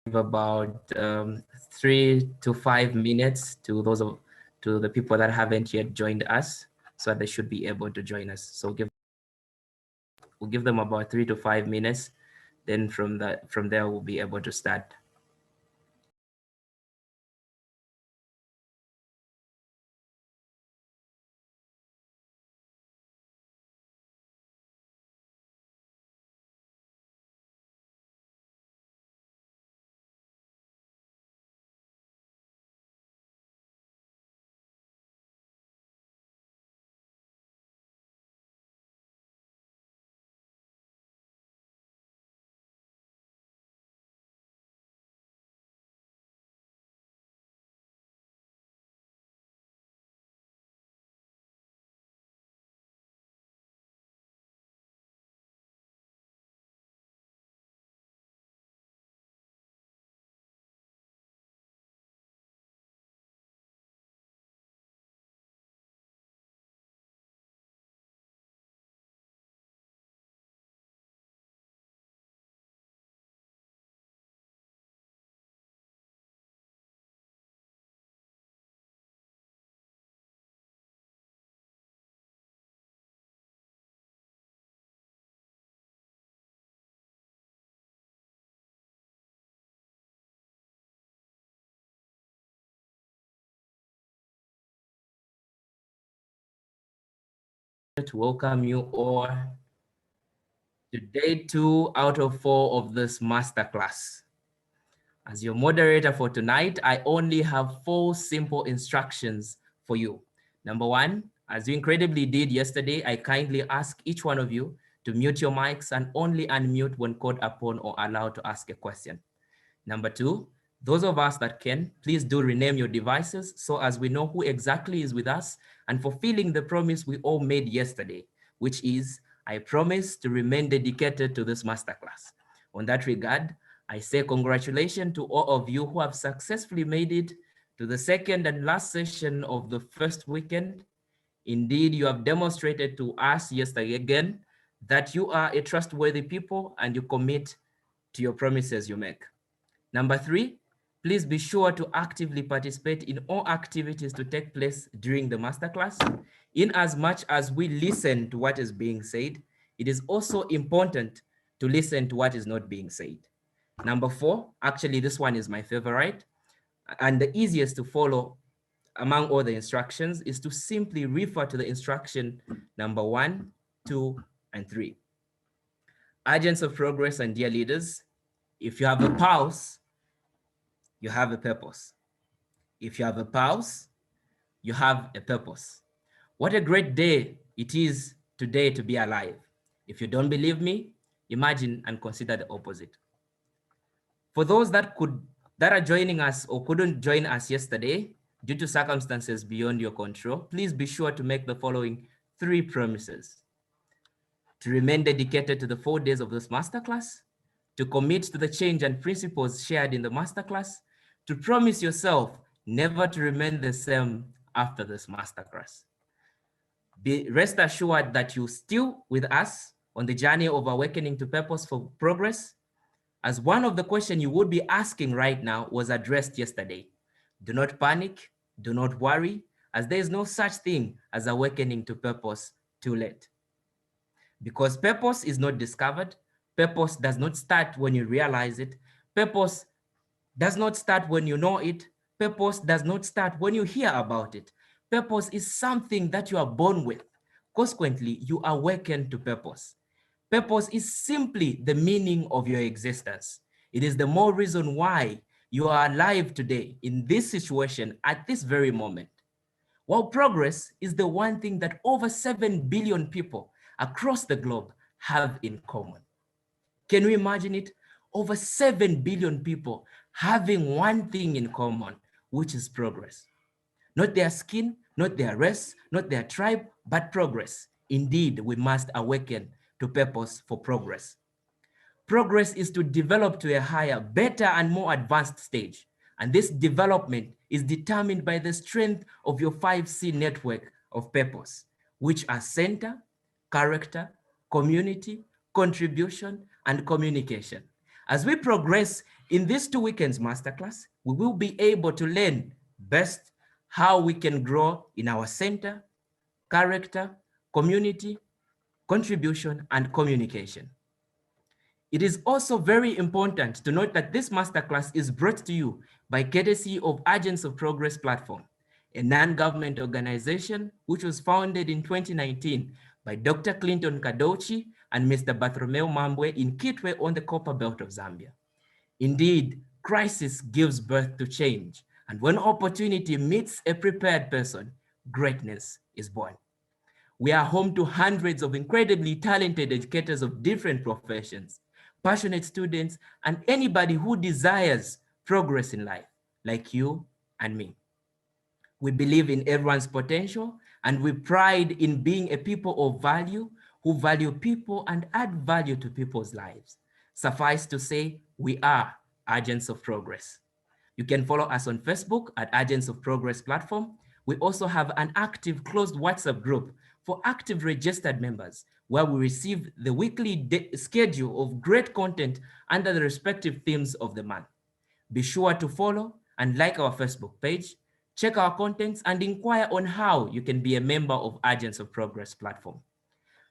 About 3 to 5 minutes to to the people that haven't yet joined us, so they should be able to join us. So we'll give them about 3 to 5 minutes. Then from there we'll be able to start. To welcome you all to day 2 out of 4 of this masterclass. As your moderator for tonight, I only have 4 simple instructions for you. Number 1, as you incredibly did yesterday, I kindly ask each one of you to mute your mics and only unmute when called upon or allowed to ask a question. Number 2, those of us that can, please do rename your devices so as we know who exactly is with us and fulfilling the promise we all made yesterday, which is, I promise to remain dedicated to this masterclass. On that regard, I say congratulations to all of you who have successfully made it to the second and last session of the first weekend. Indeed, you have demonstrated to us yesterday again that you are a trustworthy people and you commit to your promises you make. Number 3, please be sure to actively participate in all activities to take place during the masterclass. In as much as we listen to what is being said, it is also important to listen to what is not being said. Number 4, actually this one is my favorite and the easiest to follow among all the instructions, is to simply refer to the instruction number 1, 2, and 3. Agents of progress and dear leaders, if you have a pulse, you have a purpose. If you have a pulse, you have a purpose. What a great day it is today to be alive. If you don't believe me, imagine and consider the opposite. For those that are joining us or couldn't join us yesterday due to circumstances beyond your control, please be sure to make the following 3 promises: to remain dedicated to the 4 days of this masterclass, to commit to the change and principles shared in the masterclass, to promise yourself never to remain the same after this masterclass. Rest assured that you're still with us on the journey of awakening to purpose for progress, as one of the questions you would be asking right now was addressed yesterday. Do not panic, do not worry, as there is no such thing as awakening to purpose too late. Because purpose is not discovered, purpose does not start when you realize it, purpose does not start when you know it, purpose does not start when you hear about it. Purpose is something that you are born with. Consequently, you awaken to purpose. Purpose is simply the meaning of your existence. It is the more reason why you are alive today in this situation at this very moment. While progress is the one thing that over 7 billion people across the globe have in common. Can you imagine it? Over 7 billion people having one thing in common, which is progress. Not their skin, not their race, not their tribe, but progress. Indeed, we must awaken to purpose for progress. Progress is to develop to a higher, better, and more advanced stage. And this development is determined by the strength of your 5C network of purpose, which are center, character, community, contribution, and communication. As we progress in these 2 weekends masterclass, we will be able to learn best how we can grow in our center, character, community, contribution, and communication. It is also very important to note that this masterclass is brought to you by courtesy of Agents of Progress platform, a non-government organization which was founded in 2019 by Dr. Clinton Kadochi and Mr. Bartholomew Mambwe in Kitwe on the Copper Belt of Zambia. Indeed, crisis gives birth to change, and when opportunity meets a prepared person, greatness is born. We are home to hundreds of incredibly talented educators of different professions, passionate students, and anybody who desires progress in life, like you and me. We believe in everyone's potential, and we pride in being a people of value who value people and add value to people's lives. Suffice to say, we are Agents of Progress. You can follow us on Facebook at Agents of Progress platform. We also have an active closed WhatsApp group for active registered members, where we receive the weekly schedule of great content under the respective themes of the month. Be sure to follow and like our Facebook page, check our contents, and inquire on how you can be a member of Agents of Progress platform.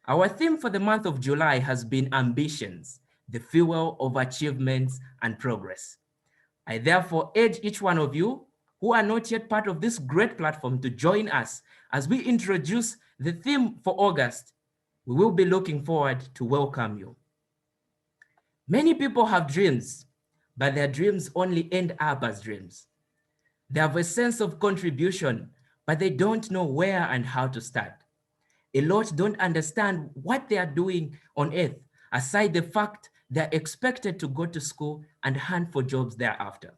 Our theme for the month of July has been ambitions, the fuel of achievements and progress. I therefore urge each one of you who are not yet part of this great platform to join us as we introduce the theme for August. We will be looking forward to welcome you. Many people have dreams, but their dreams only end up as dreams. They have a sense of contribution, but they don't know where and how to start. A lot don't understand what they are doing on earth, aside the fact they're expected to go to school and hunt for jobs thereafter.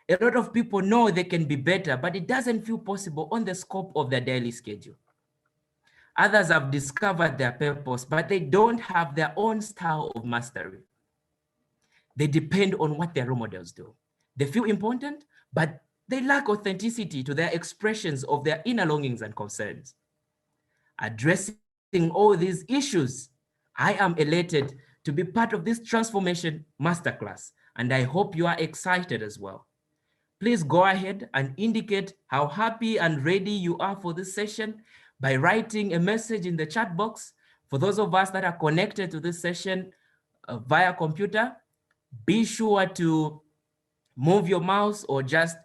A lot of people know they can be better, but it doesn't feel possible on the scope of their daily schedule. Others have discovered their purpose, but they don't have their own style of mastery. They depend on what their role models do. They feel important, but they lack authenticity to their expressions of their inner longings and concerns. Addressing all these issues, I am elated to be part of this transformation masterclass and I hope you are excited as well. Please go ahead and indicate how happy and ready you are for this session by writing a message in the chat box. For those of us that are connected to this session via computer, be sure to move your mouse or just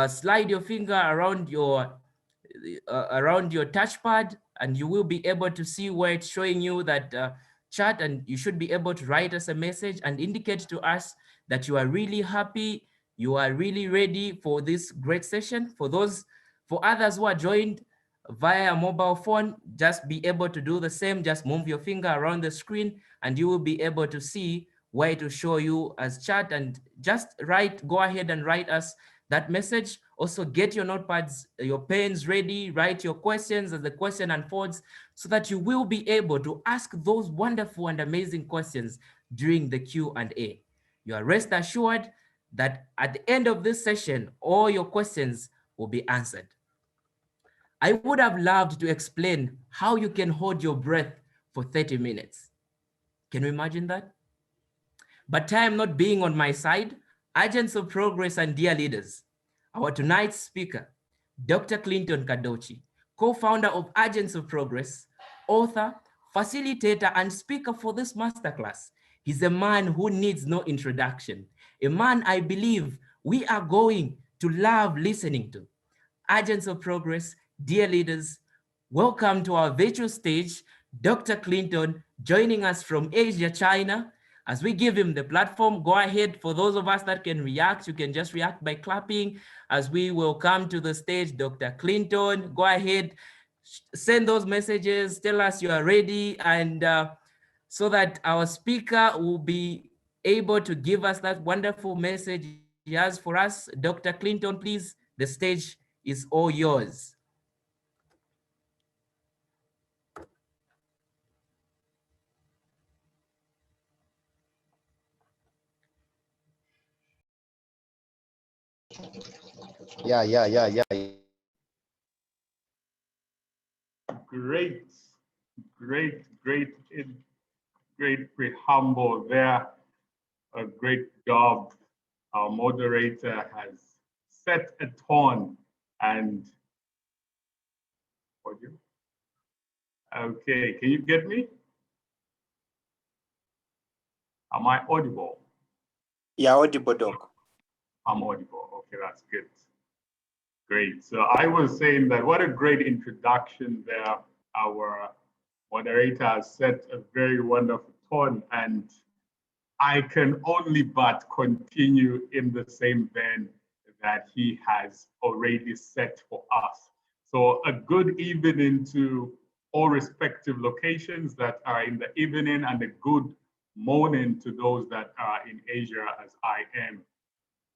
slide your finger around your touchpad, and you will be able to see where it's showing you that chat, and you should be able to write us a message and indicate to us that you are really happy, you are really ready for this great session. For others who are joined via a mobile phone, just be able to do the same. Just move your finger around the screen and you will be able to see where to show you as chat, and just go ahead and write us that message. Also get your notepads, your pens ready, write your questions as the question unfolds, so that you will be able to ask those wonderful and amazing questions during the Q&A. You are rest assured that at the end of this session, all your questions will be answered. I would have loved to explain how you can hold your breath for 30 minutes. Can you imagine that? But time not being on my side, agents of progress and dear leaders, our tonight's speaker, Dr. Clinton Kadochi, co-founder of Agents of Progress, author, facilitator, and speaker for this masterclass. He's a man who needs no introduction, a man I believe we are going to love listening to. Agents of Progress, dear leaders, welcome to our virtual stage, Dr. Clinton, joining us from Asia, China. As we give him the platform, go ahead. For those of us that can react, you can just react by clapping. As we will come to the stage, Dr. Clinton, go ahead, send those messages, tell us you are ready, and so that our speaker will be able to give us that wonderful message he has for us. Dr. Clinton, please, the stage is all yours. Yeah. Great preamble there. A great job. Our moderator has set a tone and audio. Okay, can you get me? Am I audible? Yeah, audible, Doc. I'm audible. Okay, that's good. Great. So I was saying that what a great introduction there. Our moderator has set a very wonderful tone, and I can only but continue in the same vein that he has already set for us. So a good evening to all respective locations that are in the evening, and a good morning to those that are in Asia as I am.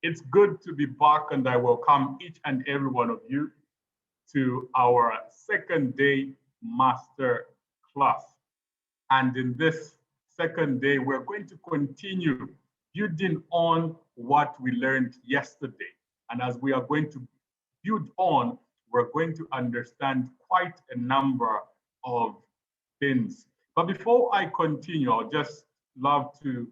It's good to be back, and I welcome each and every one of you to our second day master class. And in this second day, we're going to continue building on what we learned yesterday. And as we are going to build on, we're going to understand quite a number of things. But before I continue, I'd just love to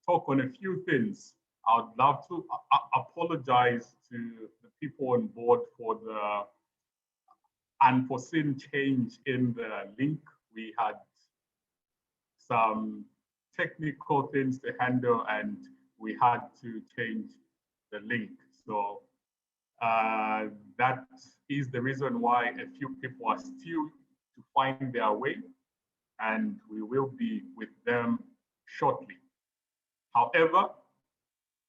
talk on a few things. I'd love to apologize to the people on board for the unforeseen change in the link. We had some technical things to handle, and we had to change the link. So that is the reason why a few people are still to find their way, and we will be with them shortly. However,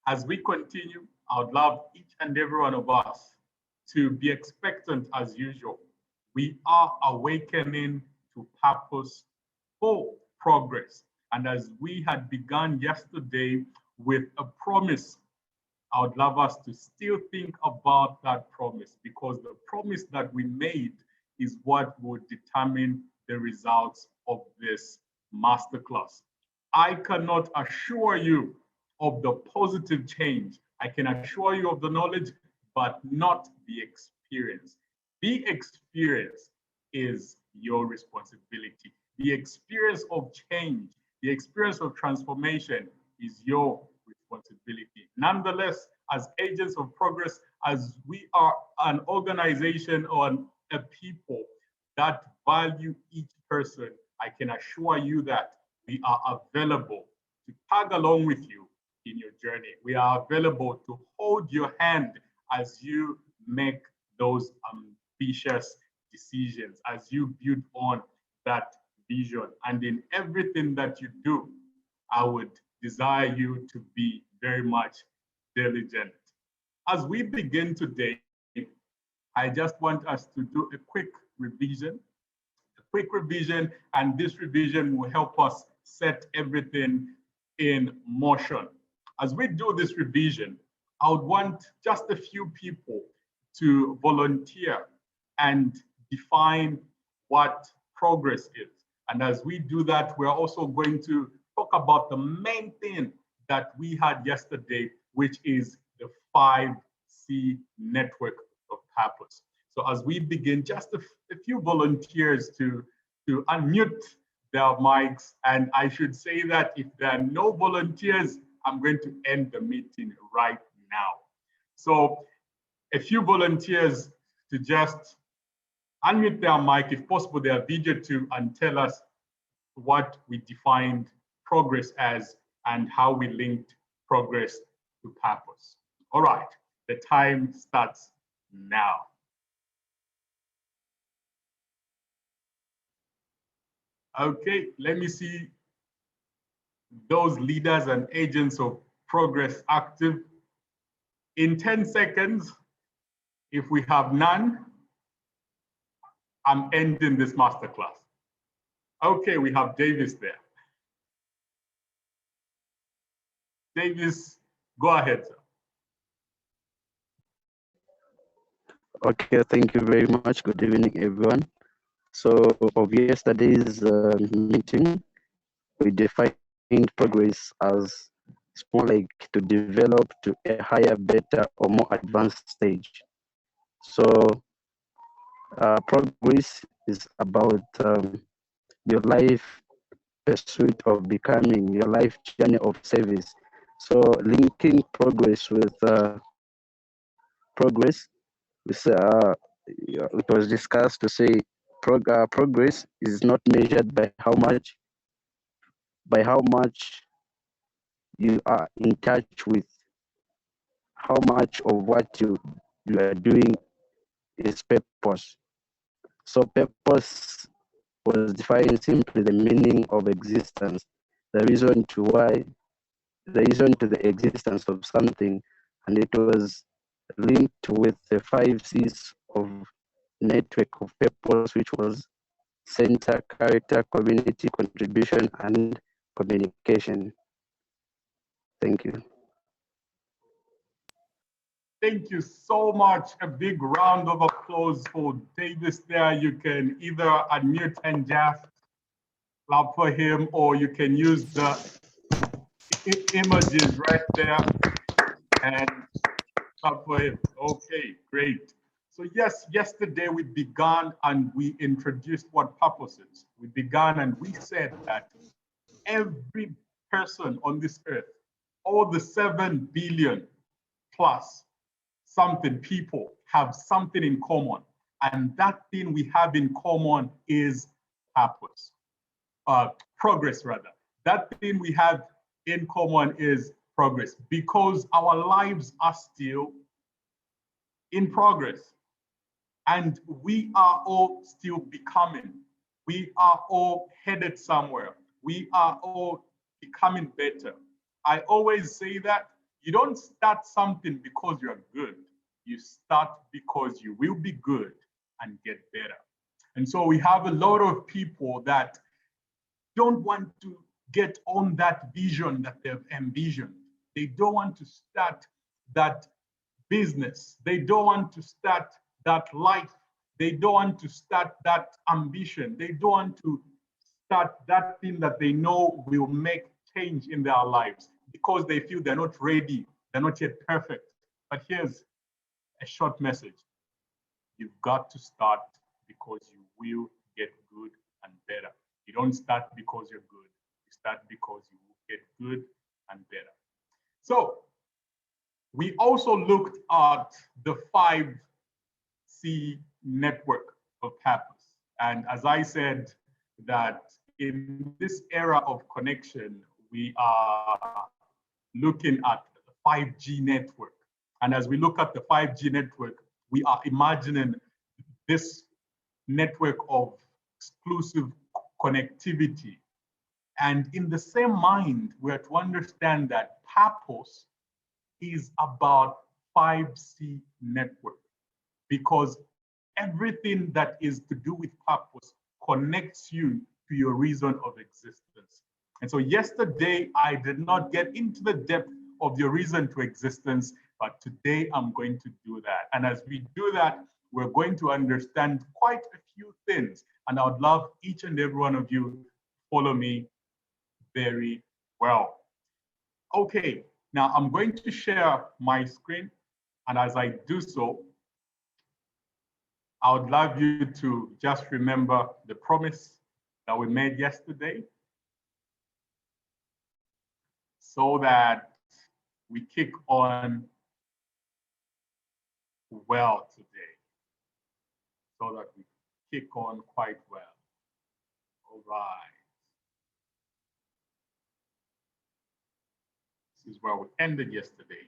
as we continue, I would love each and every one of us to be expectant as usual. We are awakening to purpose for progress. And as we had begun yesterday with a promise, I would love us to still think about that promise, because the promise that we made is what would determine the results of this masterclass. I cannot assure you of the positive change. I can assure you of the knowledge, but not the experience. The experience is your responsibility. The experience of change, the experience of transformation is your responsibility. Nonetheless, as agents of progress, as we are an organization or a people that value each person, I can assure you that we are available to tag along with you in your journey. We are available to hold your hand as you make those ambitious decisions, as you build on that vision. And in everything that you do, I would desire you to be very much diligent. As we begin today, I just want us to do a quick revision, and this revision will help us set everything in motion. As we do this revision, I would want just a few people to volunteer and define what progress is. And as we do that, we're also going to talk about the main thing that we had yesterday, which is the 5C network of purpose. So as we begin, just a few volunteers to unmute their mics. And I should say that if there are no volunteers, I'm going to end the meeting right now. So a few volunteers to just unmute their mic, if possible, their video too, and tell us what we defined progress as and how we linked progress to purpose. All right, the time starts now. Okay, let me see those leaders and agents of progress active. In 10 seconds, if we have none, I'm ending this masterclass. Okay, we have Davis there. Davis, go ahead, sir. Okay, thank you very much. Good evening, everyone. So of yesterday's meeting, we defined progress as it's more like to develop to a higher, better, or more advanced stage. So progress is about your life pursuit of becoming, your life journey of service. So linking progress with progress, it was discussed to say progress is not measured by how much you are in touch with, how much of what you are doing is purpose. So purpose was defined simply the meaning of existence, the reason to the existence of something, and it was linked with the 5 C's of network of purpose, which was center, character, community, contribution, and communication. Thank you. Thank you so much. A big round of applause for Davis there. You can either unmute and just clap for him, or you can use the images right there and clap for him. Okay, great. So yes, yesterday we began and we introduced what purpose is. We began and we said that every person on this earth, all the 7 billion plus something people have something in common. And that thing we have in common is purpose, progress rather. That thing we have in common is progress, because our lives are still in progress. And we are all still becoming. We are all headed somewhere. We are all becoming better. I always say that you don't start something because you're good. You start because you will be good and get better. And so we have a lot of people that don't want to get on that vision that they've envisioned. They don't want to start that business. They don't want to start that life. They don't want to start that ambition. They don't want to start that thing that they know will make change in their lives because they feel they're not ready, they're not yet perfect. But here's a short message. You've got to start because you will get good and better. You don't start because you're good. You start because you will get good and better. So we also looked at the 5C network of purpose. And as I said, that in this era of connection, we are looking at the 5G network. And as we look at the 5G network, we are imagining this network of exclusive connectivity. And in the same mind, we are to understand that purpose is about 5C network, because everything that is to do with purpose connects you to your reason of existence. And so yesterday, I did not get into the depth of your reason to existence, but today I'm going to do that. And as we do that, we're going to understand quite a few things. And I would love each and every one of you to follow me very well. Okay, now I'm going to share my screen. And as I do so, I would love you to just remember the promise that we made yesterday, so that we kick on well today. So that we kick on quite well. All right. This is where we ended yesterday.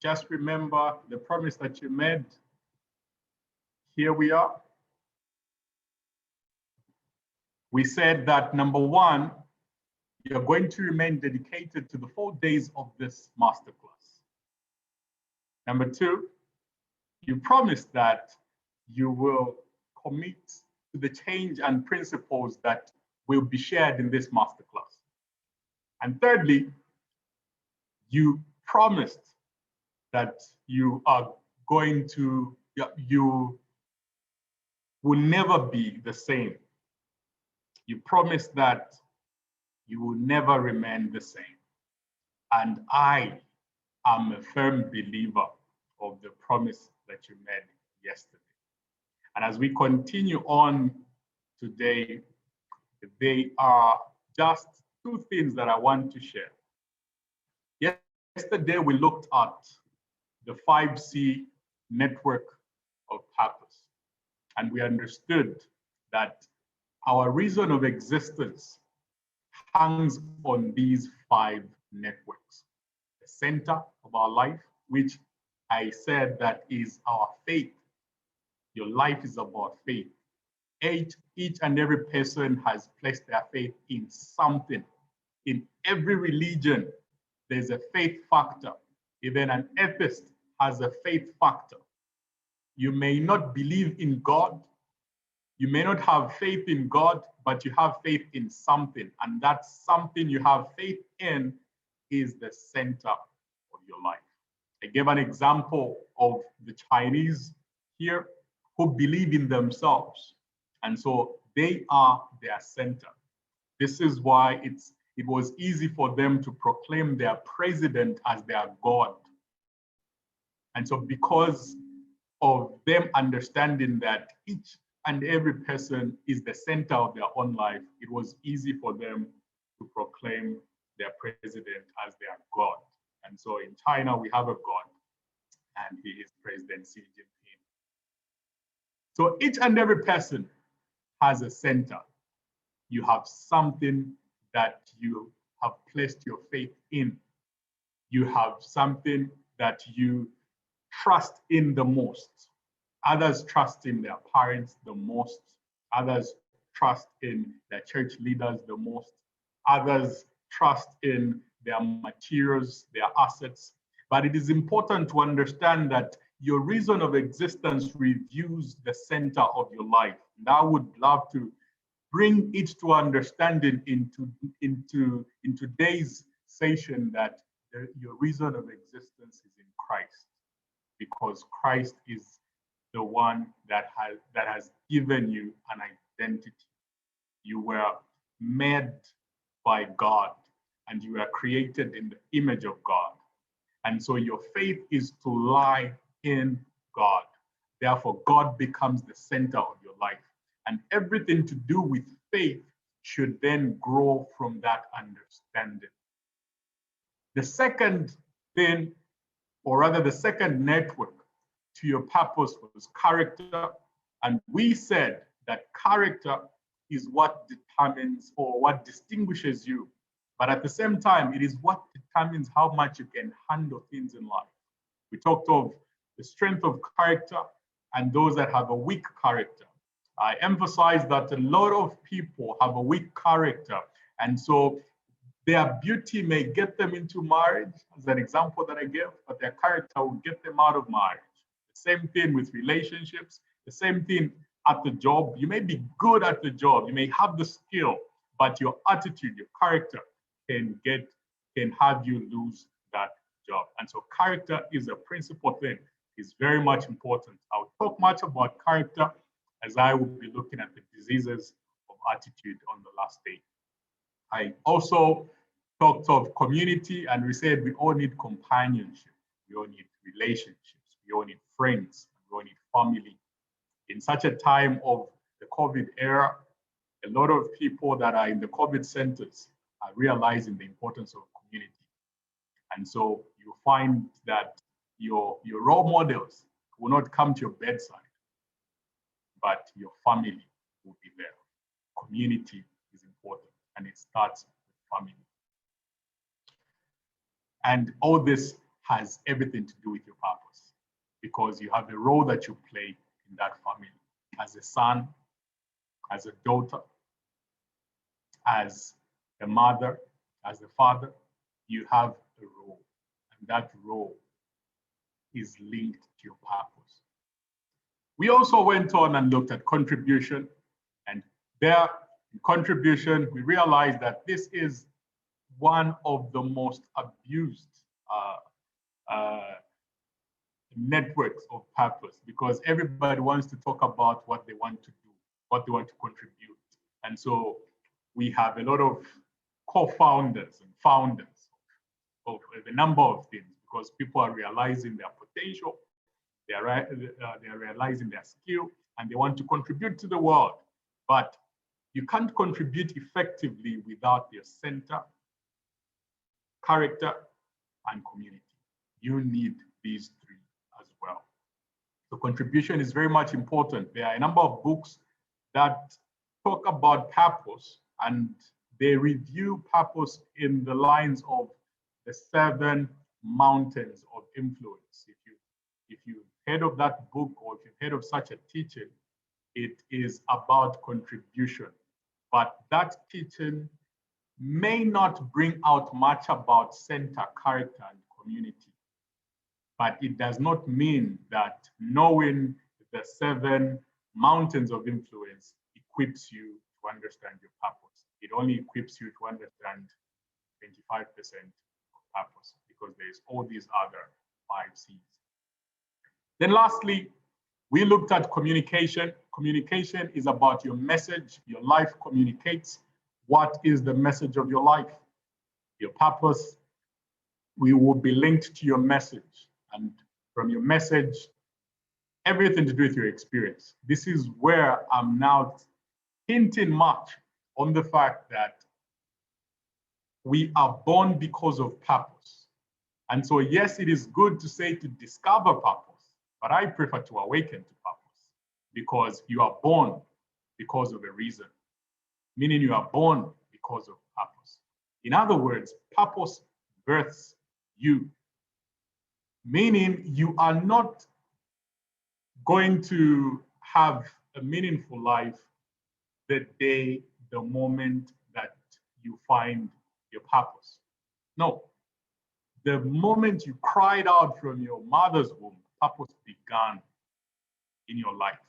Just remember the promise that you made. Here we are. We said that number one, you're going to remain dedicated to the 4 days of this masterclass. Number two, you promised that you will commit to the change and principles that will be shared in this masterclass. And thirdly, you promised that you are going to, you will never be the same. You promised that you will never remain the same. And I am a firm believer of the promise that you made yesterday. And as we continue on today, there are just two things that I want to share. Yesterday, we looked at the 5C network of purpose, and we understood that our reason of existence hangs on these 5 networks. The center of our life, which I said that is our faith. Your life is about faith. Each and every person has placed their faith in something. In every religion, there's a faith factor. Even an atheist has a faith factor. You may not believe in God. You may not have faith in God, but you have faith in something. And that something you have faith in is the center of your life. I gave an example of the Chinese here who believe in themselves. And so they are their center. This is why it was easy for them to proclaim their president as their God. And so because of them understanding that each and every person is the center of their own life, it was easy for them to proclaim their president as their God. And so in China, we have a God, and he is President Xi Jinping. So each and every person has a center. You have something that you have placed your faith in. You have something that you trust in the most. Others trust in their parents the most. Others trust in their church leaders the most. Others trust in their materials, their assets. But it is important to understand that your reason of existence reviews the center of your life. And I would love to bring it to understanding in today's session that your reason of existence is in Christ, because Christ is the one that has given you an identity. You were made by God, and you were created in the image of God. And so your faith is to lie in God. Therefore, God becomes the center of your life. And everything to do with faith should then grow from that understanding. The second thing, or rather the second network to your purpose was character. And we said that character is what determines or what distinguishes you. But at the same time, it is what determines how much you can handle things in life. We talked of the strength of character and those that have a weak character. I emphasize that a lot of people have a weak character. And so their beauty may get them into marriage, as an example that I gave, but their character will get them out of marriage. The same thing with relationships, the same thing at the job. You may be good at the job, you may have the skill, but your attitude, your character can have you lose that job. And so character is a principal thing, is very much important. I'll talk much about character as I will be looking at the diseases of attitude on the last day. I also talked of community, and we said we all need companionship, we all need relationships, we all need friends, we all need family. In such a time of the COVID era, a lot of people that are in the COVID centers are realizing the importance of community. And so you find that your role models will not come to your bedside, but your family will be there. Community is important, and it starts with family. And all this has everything to do with your purpose, because you have a role that you play in that family. As a son, as a daughter, as a mother, as a father, you have a role, and that role is linked to your purpose. We also went on and looked at contribution, and there in contribution, we realized that this is one of the most abused networks of purpose, because everybody wants to talk about what they want to do, what they want to contribute. And so we have a lot of co-founders and founders of a number of things, because people are realizing their potential, they are realizing their skill, and they want to contribute to the world. But you can't contribute effectively without your center, character, and community. You need these three as well. So contribution is very much important. There are a number of books that talk about purpose, and they review purpose in the lines of the 7 mountains of influence. If you've heard of that book, or if you've heard of such a teaching, it is about contribution. But that teaching may not bring out much about center, character, and community. But it does not mean that knowing the 7 mountains of influence equips you to understand your purpose. It only equips you to understand 25% of purpose, because there's all these other 5 C's. Then lastly, we looked at communication. Communication is about your message. Your life communicates. What is the message of your life? Your purpose, we will be linked to your message. And from your message, everything to do with your experience. This is where I'm now hinting much on the fact that we are born because of purpose. And so, yes, it is good to say to discover purpose, but I prefer to awaken to purpose, because you are born because of a reason, meaning you are born because of purpose. In other words, purpose births you, meaning you are not going to have a meaningful life the day, the moment that you find your purpose. No, the moment you cried out from your mother's womb, purpose began in your life.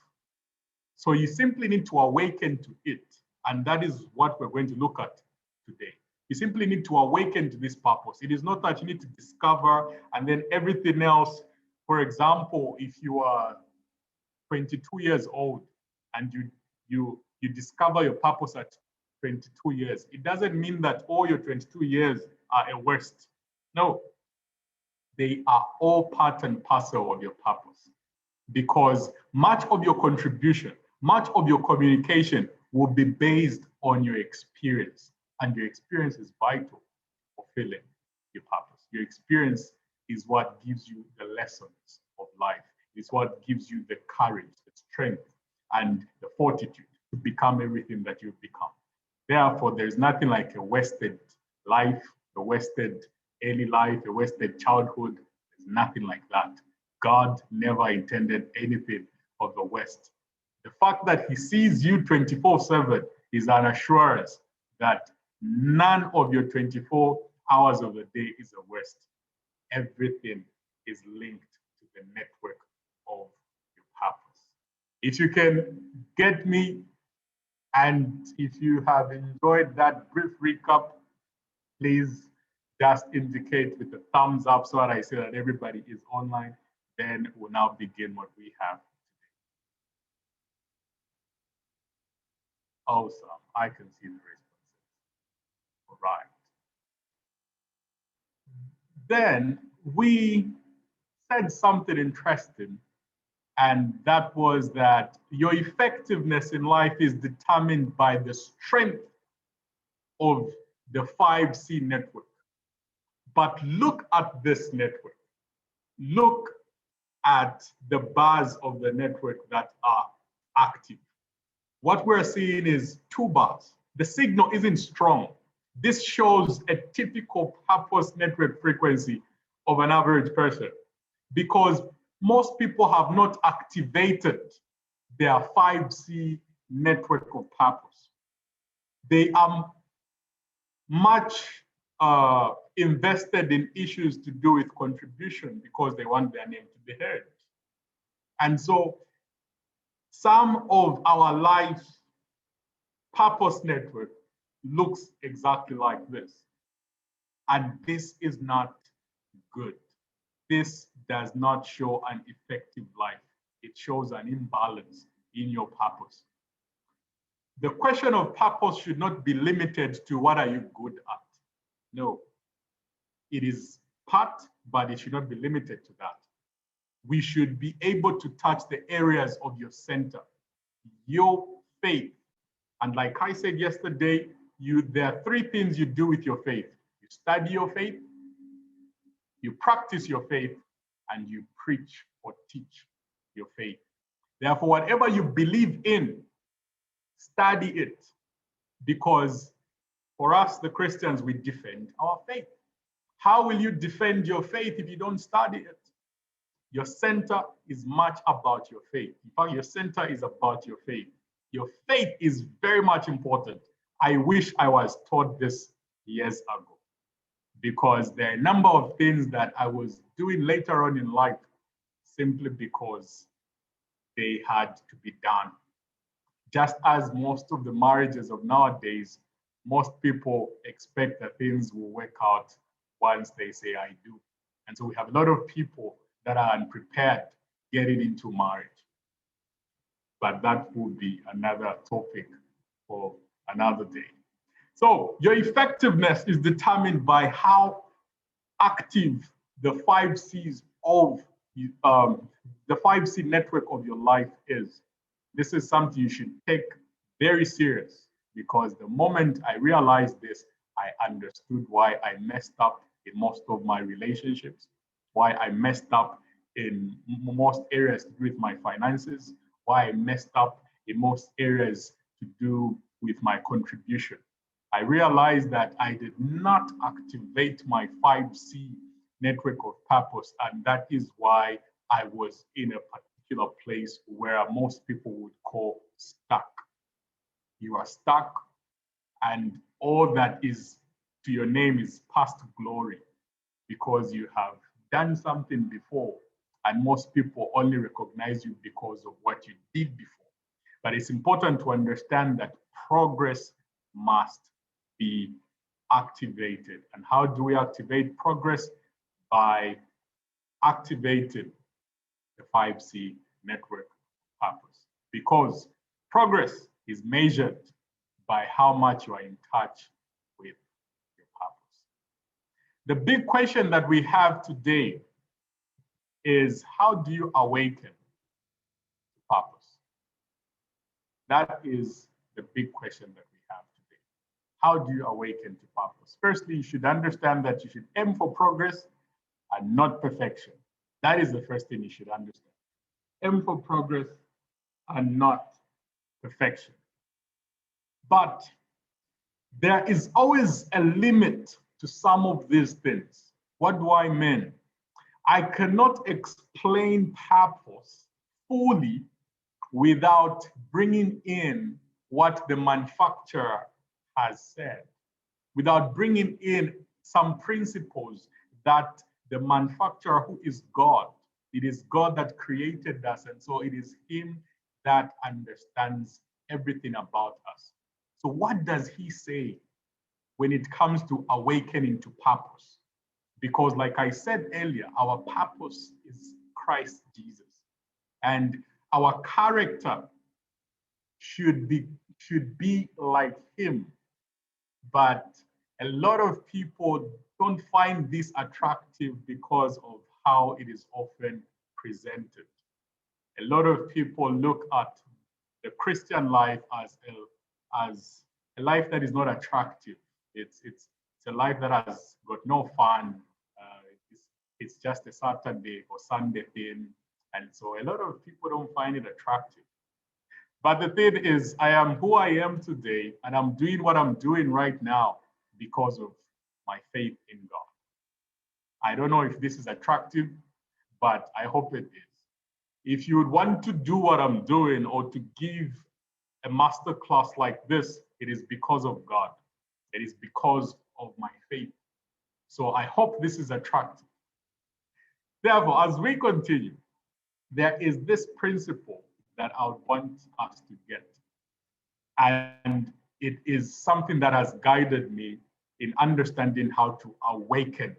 So you simply need to awaken to it. And that is what we're going to look at today. You simply need to awaken to this purpose. It is not that you need to discover and then everything else. For example, if you are 22 years old and you discover your purpose at 22 years, it doesn't mean that all your 22 years are a waste. No, they are all part and parcel of your purpose, because much of your contribution, much of your communication will be based on your experience, and your experience is vital for filling your purpose. Your experience is what gives you the lessons of life. It's what gives you the courage, the strength, and the fortitude to become everything that you've become. Therefore, there's nothing like a wasted life, a wasted early life, a wasted childhood. There's nothing like that. God never intended anything of the West. The fact that he sees you 24/7 is an assurance that none of your 24 hours of the day is a waste. Everything is linked to the network of your purpose. If you can get me, and if you have enjoyed that brief recap, please just indicate with a thumbs up so that I say that everybody is online. Then we'll now begin what we have today. Awesome. I can see the responses. All right. Then we said something interesting, and that was that your effectiveness in life is determined by the strength of the 5C network. But look at this network. Look at the bars of the network that are active. What we're seeing is 2 bars. The signal isn't strong. This shows a typical purpose network frequency of an average person, because most people have not activated their 5C network of purpose. They are much invested in issues to do with contribution because they want their name to be heard. And so some of our life purpose network looks exactly like this. And this is not good. This does not show an effective life. It shows an imbalance in your purpose. The question of purpose should not be limited to what are you good at. No, it is part, but it should not be limited to that. We should be able to touch the areas of your center, your faith. And like I said yesterday, there are 3 things you do with your faith. You study your faith, you practice your faith, and you preach or teach your faith. Therefore, whatever you believe in, study it, because for us, the Christians, we defend our faith. How will you defend your faith if you don't study it? Your center is much about your faith. In fact, your center is about your faith. Your faith is very much important. I wish I was taught this years ago, because there are a number of things that I was doing later on in life simply because they had to be done. Just as most of the marriages of nowadays, most people expect that things will work out once they say I do. And so we have a lot of people that are unprepared getting into marriage. But that would be another topic for another day. So your effectiveness is determined by how active the 5 C's of the 5C network of your life is. This is something you should take very serious, because the moment I realized this, I understood why I messed up in most of my relationships, why I messed up in most areas to do with my finances, why I messed up in most areas to do with my contribution. I realized that I did not activate my 5C network of purpose, and that is why I was in a particular place where most people would call stuck. You are stuck, and all that is to your name is past glory, because you have done something before, and most people only recognize you because of what you did before. But it's important to understand that progress must be activated. And how do we activate progress? By activating the 5C network purpose, because progress is measured by how much you are in touch with your purpose. The big question that we have today is, how do you awaken to purpose? That is the big question that we have today. How do you awaken to purpose? Firstly, you should understand that you should aim for progress and not perfection. That is the first thing you should understand. Aim for progress and not perfection. But there is always a limit to some of these things. What do I mean? I cannot explain purpose fully without bringing in what the manufacturer has said, without bringing in some principles that the manufacturer, who is God, it is God that created us, and so it is him that understands everything about us. So what does he say when it comes to awakening to purpose? Because like I said earlier, our purpose is Christ Jesus. And our character should be like him. But a lot of people don't find this attractive because of how it is often presented. A lot of people look at the Christian life as a life that is not attractive. It's a life that has got no fun. It's just a Saturday or Sunday thing. And so a lot of people don't find it attractive. But the thing is, I am who I am today, and I'm doing what I'm doing right now because of my faith in God. I don't know if this is attractive, but I hope it is. If you would want to do what I'm doing or to give a master class like this, it is because of God. It is because of my faith. So I hope this is attractive. Therefore, as we continue, there is this principle that I would want us to get. And it is something that has guided me in understanding how to awaken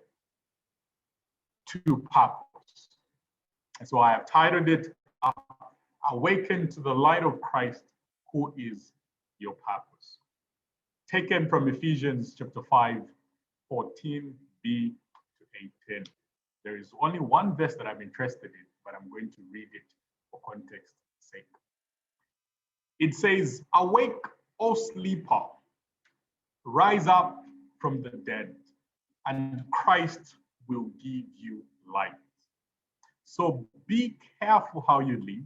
to purpose. And so I have titled it, Awaken to the Light of Christ, who is your purpose. Taken from Ephesians chapter 5, 14b to 18. There is only one verse that I'm interested in, but I'm going to read it for context sake. It says, awake, O sleeper, rise up from the dead, and Christ will give you light. So be careful how you live,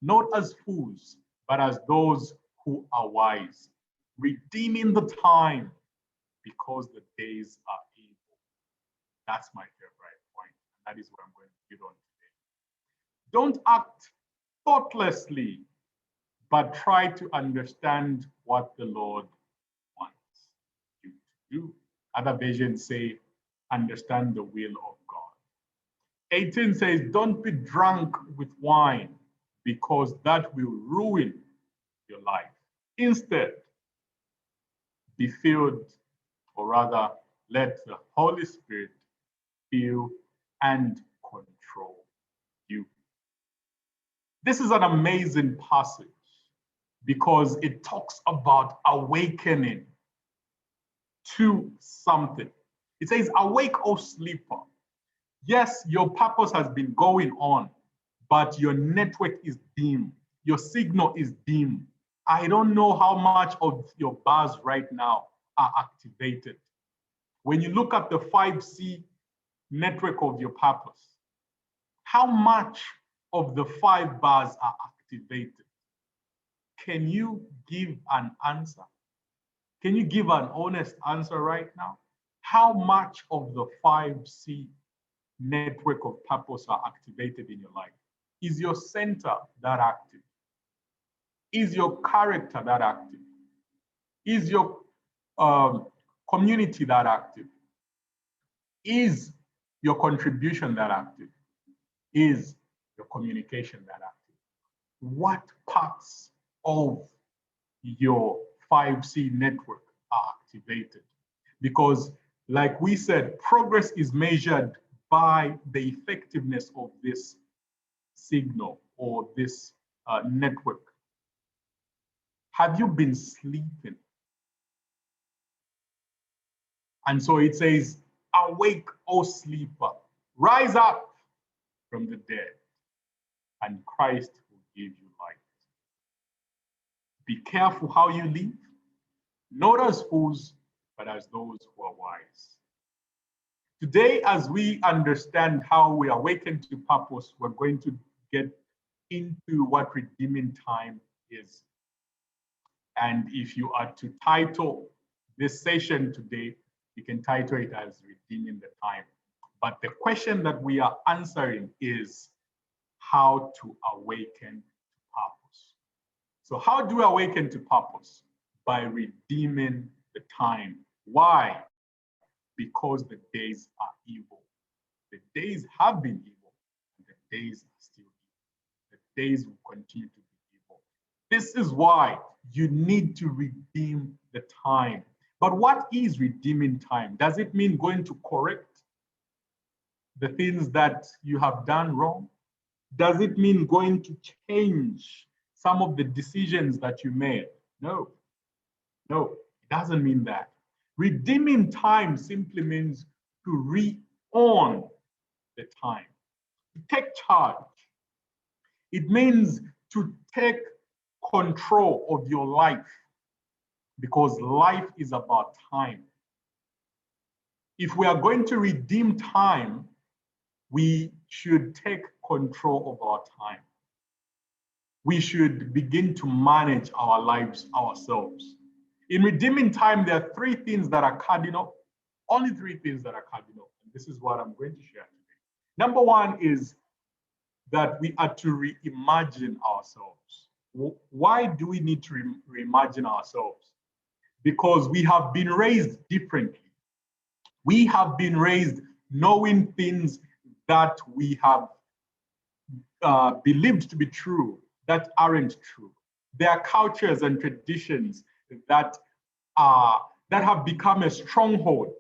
not as fools, but as those who are wise, redeeming the time because the days are evil. That's my favorite point. And that is what I'm going to get on today. Don't act thoughtlessly, but try to understand what the Lord wants you to do. Other versions say, understand the will of God. 18 says, don't be drunk with wine, because that will ruin your life. Instead, be filled, or rather, let the Holy Spirit fill and control you. This is an amazing passage because it talks about awakening to something. It says, awake, O sleeper. Yes, your purpose has been going on, but your network is dim. Your signal is dim. I don't know how much of your bars right now are activated. When you look at the 5C network of your purpose, how much of the 5 bars are activated? Can you give an answer? Can you give an honest answer right now? How much of the 5C network of purpose are activated in your life? Is your center that active? Is your character that active? Is your community that active? Is your contribution that active? Is your communication that active? What parts of your 5C network are activated? Because like we said, progress is measured by the effectiveness of this signal or this network. Have you been sleeping? And so it says, awake, O sleeper, rise up from the dead, and Christ will give you light. Be careful how you live, not as fools, but as those who are wise. Today, as we understand how we awaken to purpose, we're going to get into what redeeming time is. And if you are to title this session today, you can title it as Redeeming the Time. But the question that we are answering is how to awaken to purpose. So how do we awaken to purpose? By redeeming the time. Why? Because the days are evil. The days have been evil, and the days are still evil. The days will continue to be evil. This is why you need to redeem the time. But what is redeeming time? Does it mean going to correct the things that you have done wrong? Does it mean going to change some of the decisions that you made? No, it doesn't mean that. Redeeming time simply means to re-own the time, to take charge. It means to take control of your life, because life is about time. If we are going to redeem time, we should take control of our time. We should begin to manage our lives ourselves. In redeeming time, there are three things that are cardinal, only three things that are cardinal. And this is what I'm going to share today. Number one is that we are to reimagine ourselves. Why do we need to reimagine ourselves? Because we have been raised differently. We have been raised knowing things that we have believed to be true that aren't true. There are cultures and traditions that have become a stronghold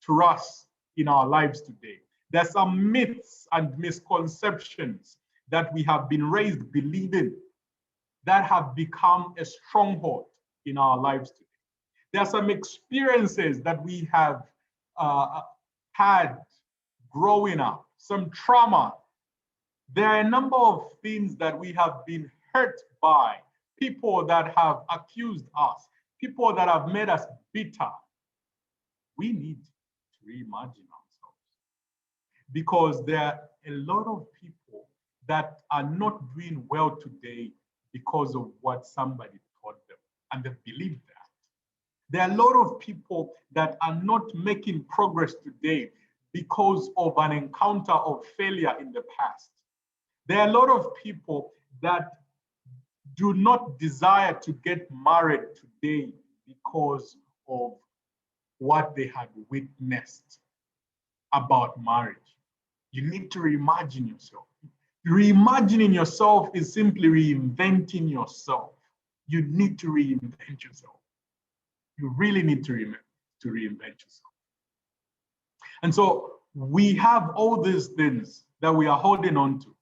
to us in our lives today. There's some myths and misconceptions that we have been raised believing that have become a stronghold in our lives today. There are some experiences that we have had growing up, some trauma. There are a number of things that we have been hurt by, people that have accused us, people that have made us bitter. We need to reimagine ourselves, because there are a lot of people that are not doing well today because of what somebody taught them, and they believe that. There are a lot of people that are not making progress today because of an encounter of failure in the past. There are a lot of people that do not desire to get married today because of what they had witnessed about marriage. You need to reimagine yourself. Reimagining yourself is simply reinventing yourself. You need to reinvent yourself. You really need to reinvent yourself. And so we have all these things that we are holding on to.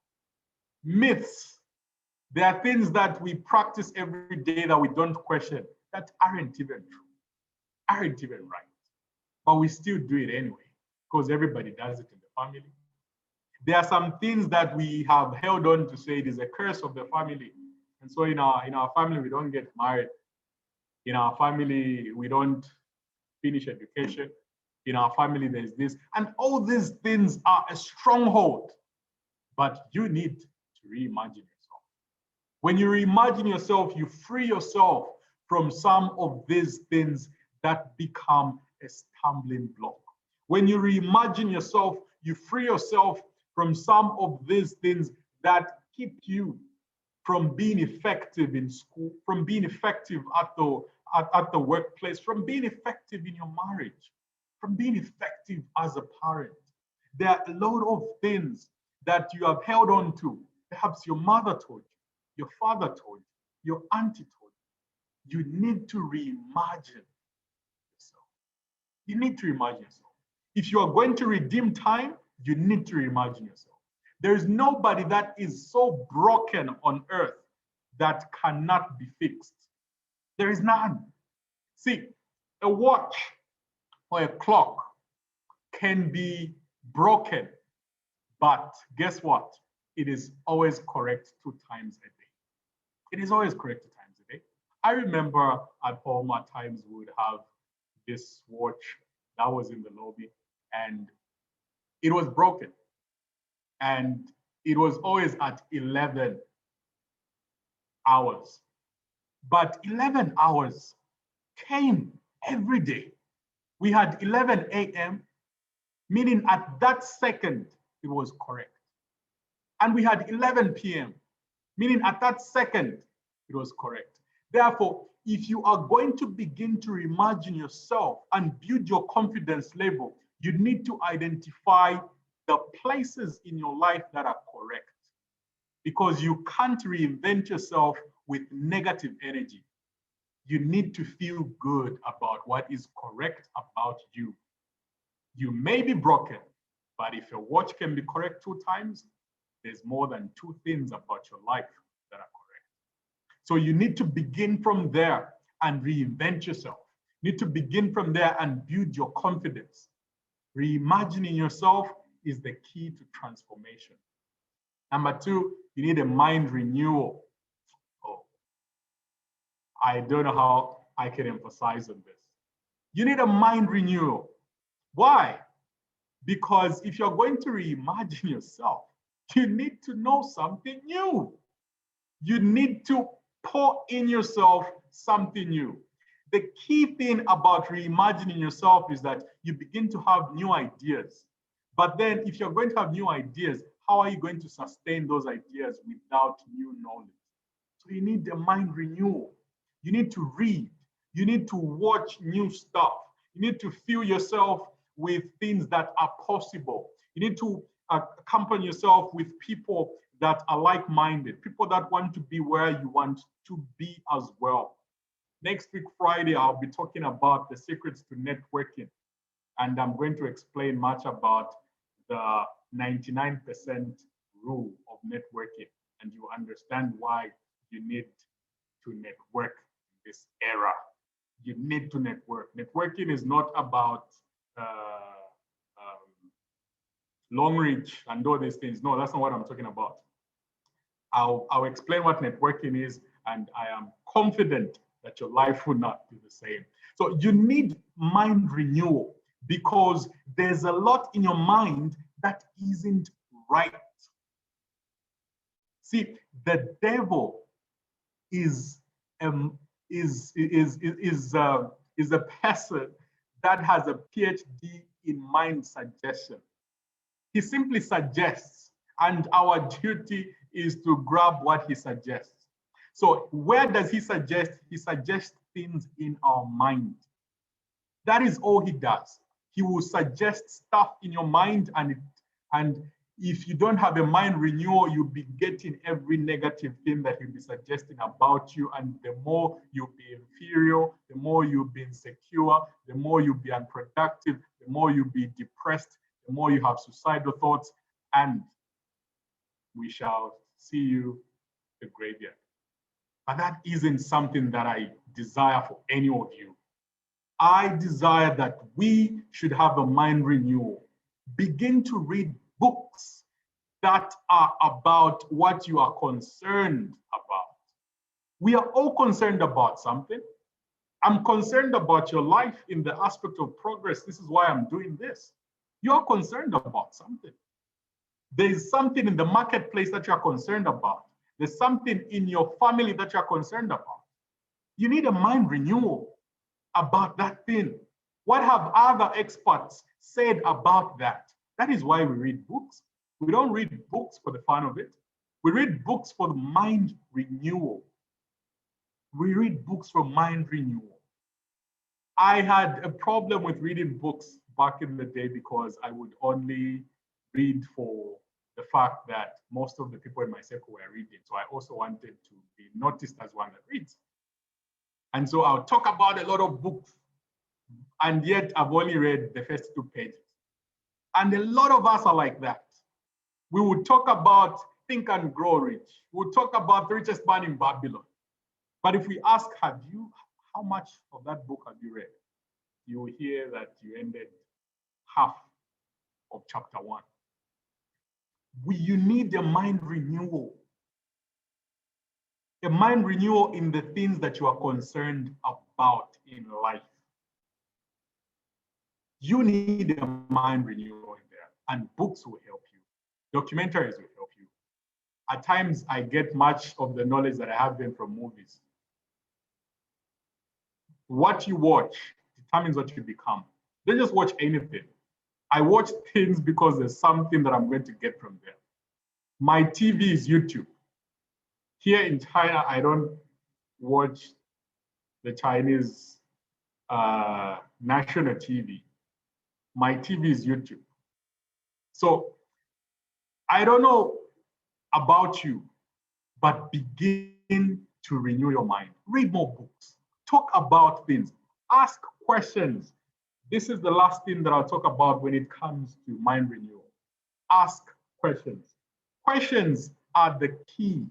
Myths. There are things that we practice every day that we don't question, that aren't even true, aren't even right. But we still do it anyway, because everybody does it in the family. There are some things that we have held on to say it is a curse of the family. And so in our family, we don't get married. In our family, we don't finish education. In our family, there's this. And all these things are a stronghold. But you need to reimagine yourself. When you reimagine yourself, you free yourself from some of these things that become a stumbling block. When you reimagine yourself, you free yourself from some of these things that keep you from being effective in school, from being effective at the workplace, from being effective in your marriage, from being effective as a parent. There are a lot of things that you have held on to. Perhaps your mother told you, your father told you, your auntie told you. You need to reimagine yourself. You need to reimagine yourself. If you are going to redeem time, you need to reimagine yourself. There is nobody that is so broken on earth that cannot be fixed. There is none. See, a watch or a clock can be broken, but guess what? It is always correct 2 times a day. It is always correct 2 times a day. I remember at home at times we would have this watch that was in the lobby and it was broken. And it was always at 11 hours. But 11 hours came every day. We had 11 a.m., meaning at that second, it was correct. And we had 11 p.m., meaning at that second, it was correct. Therefore, if you are going to begin to reimagine yourself and build your confidence level, you need to identify the places in your life that are correct. Because you can't reinvent yourself with negative energy. You need to feel good about what is correct about you. You may be broken, but if your watch can be correct 2 times, there's more than 2 things about your life that are correct. So you need to begin from there and reinvent yourself. You need to begin from there and build your confidence. Reimagining yourself is the key to transformation. Number 2, you need a mind renewal. Oh, I don't know how I can emphasize on this. You need a mind renewal. Why? Because if you're going to reimagine yourself, you need to know something new. You need to pour in yourself something new. The key thing about reimagining yourself is that you begin to have new ideas. But then if you're going to have new ideas, how are you going to sustain those ideas without new knowledge? So you need a mind renewal. You need to read. You need to watch new stuff. You need to fill yourself with things that are possible. You need to accompany yourself with people that are like-minded, people that want to be where you want to be as well. Next week, Friday, I'll be talking about the secrets to networking. And I'm going to explain much about the 99% rule of networking. And you understand why you need to network in this era. You need to network. Networking is not about long reach and all these things. No, that's not what I'm talking about. I'll explain what networking is, and I am confident that your life will not be the same. So you need mind renewal because there's a lot in your mind that isn't right. See, the devil is a person that has a PhD in mind suggestion. He simply suggests, and our duty is to grab what he suggests. So where does he suggest? He suggests things in our mind. That is all he does. He will suggest stuff in your mind, and if you don't have a mind renewal, you'll be getting every negative thing that he'll be suggesting about you. And the more you'll be inferior, the more you'll be insecure, the more you'll be unproductive, the more you'll be depressed, the more you have suicidal thoughts, and we shall see you the graveyard. But that isn't something that I desire for any of you. I desire that we should have a mind renewal. Begin to read books that are about what you are concerned about. We are all concerned about something. I'm concerned about your life in the aspect of progress. This is why I'm doing this. You're concerned about something. There's something in the marketplace that you're concerned about. There's something in your family that you're concerned about. You need a mind renewal about that thing. What have other experts said about that? That is why we read books. We don't read books for the fun of it. We read books for the mind renewal. We read books for mind renewal. I had a problem with reading books back in the day because I would only read for the fact that most of the people in my circle were reading. So I also wanted to be noticed as one that reads. And so I'll talk about a lot of books, and yet I've only read the first 2 pages. And a lot of us are like that. We would talk about Think and Grow Rich. We'll talk about The Richest Man in Babylon. But if we ask, how much of that book have you read? You will hear that you ended half of chapter 1. You need a mind renewal. A mind renewal in the things that you are concerned about in life. You need a mind renewal in there, and books will help you. Documentaries will help you. At times, I get much of the knowledge that I have been from movies. What you watch determines what you become. Don't just watch anything. I watch things because there's something that I'm going to get from there. My TV is YouTube. Here in China, I don't watch the Chinese national TV. My TV is YouTube. So I don't know about you, but begin to renew your mind. Read more books. Talk about things. Ask questions. This is the last thing that I'll talk about when it comes to mind renewal. Ask questions. Questions are the key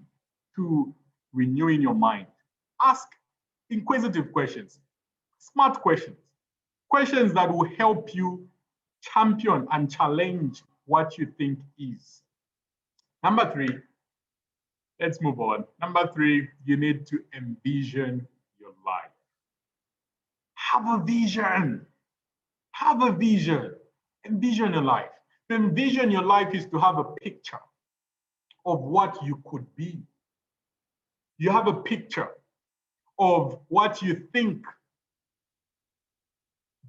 to renewing your mind. Ask inquisitive questions, smart questions, questions that will help you champion and challenge what you think is. Number 3, let's move on. Number 3, you need to envision your life. Have a vision. Have a vision. Envision your life. To envision your life is to have a picture of what you could be. You have a picture of what you think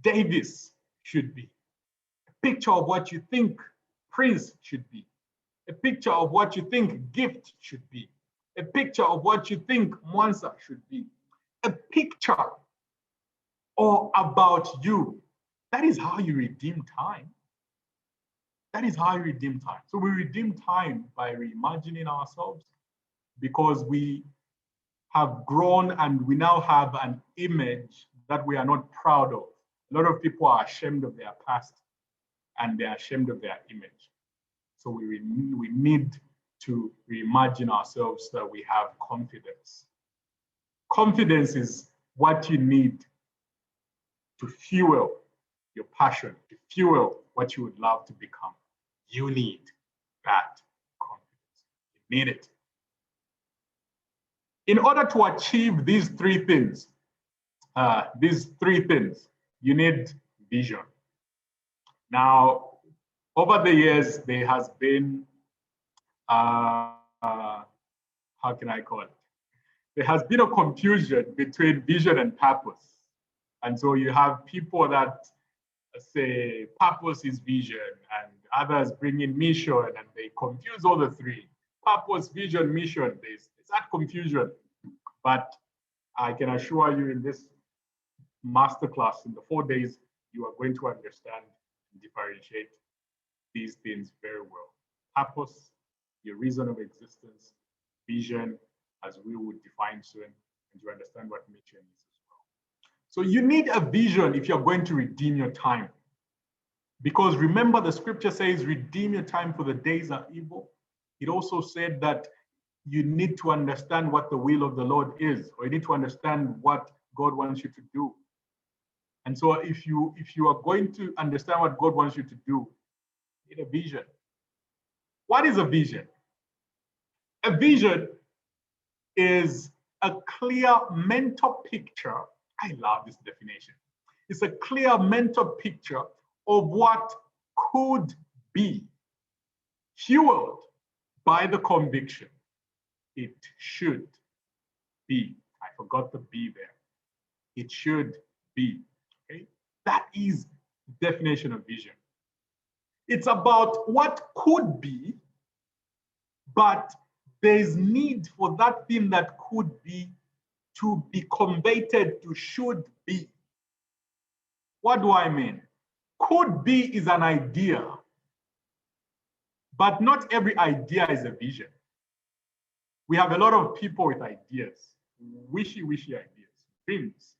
Davis should be. A picture of what you think Prince should be. A picture of what you think Gift should be. A picture of what you think Mwanza should be. A picture or about you. That is how you redeem time. That is how you redeem time. So we redeem time by reimagining ourselves because we have grown and we now have an image that we are not proud of. A lot of people are ashamed of their past and they're ashamed of their image. So we need to reimagine ourselves so that we have confidence. Confidence is what you need to fuel your passion, to fuel what you would love to become. You need that confidence. You need it. In order to achieve these three things, you need vision. Now, over the years, there has been, how can I call it? There has been a confusion between vision and purpose. And so you have people that say purpose is vision, and others bring in mission, and they confuse all the three. Purpose, vision, mission, there's that confusion. But I can assure you in this masterclass, in the 4 days, you are going to understand and differentiate these things very well. Purpose, your reason of existence, vision, as we would define soon, and you understand what mission is as well. So you need a vision if you're going to redeem your time. Because remember, the scripture says, redeem your time for the days are evil. It also said that you need to understand what the will of the Lord is, or you need to understand what God wants you to do. And so if you are going to understand what God wants you to do, you need a vision. What is a vision? A vision is a clear mental picture. I love this definition. It's a clear mental picture of what could be, fueled by the conviction it should be. I forgot the be there. It should be. Okay? That is the definition of vision. It's about what could be, but there's need for that thing that could be to be converted to should be. What do I mean? Could be is an idea, but not every idea is a vision. We have a lot of people with ideas, wishy-washy ideas, dreams.